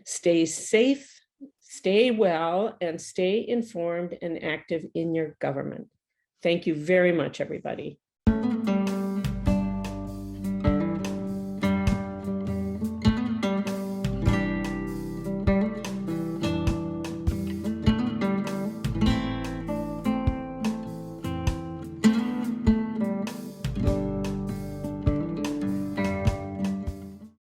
Stay safe, stay well, and stay informed and active in your government. Thank you very much, everybody.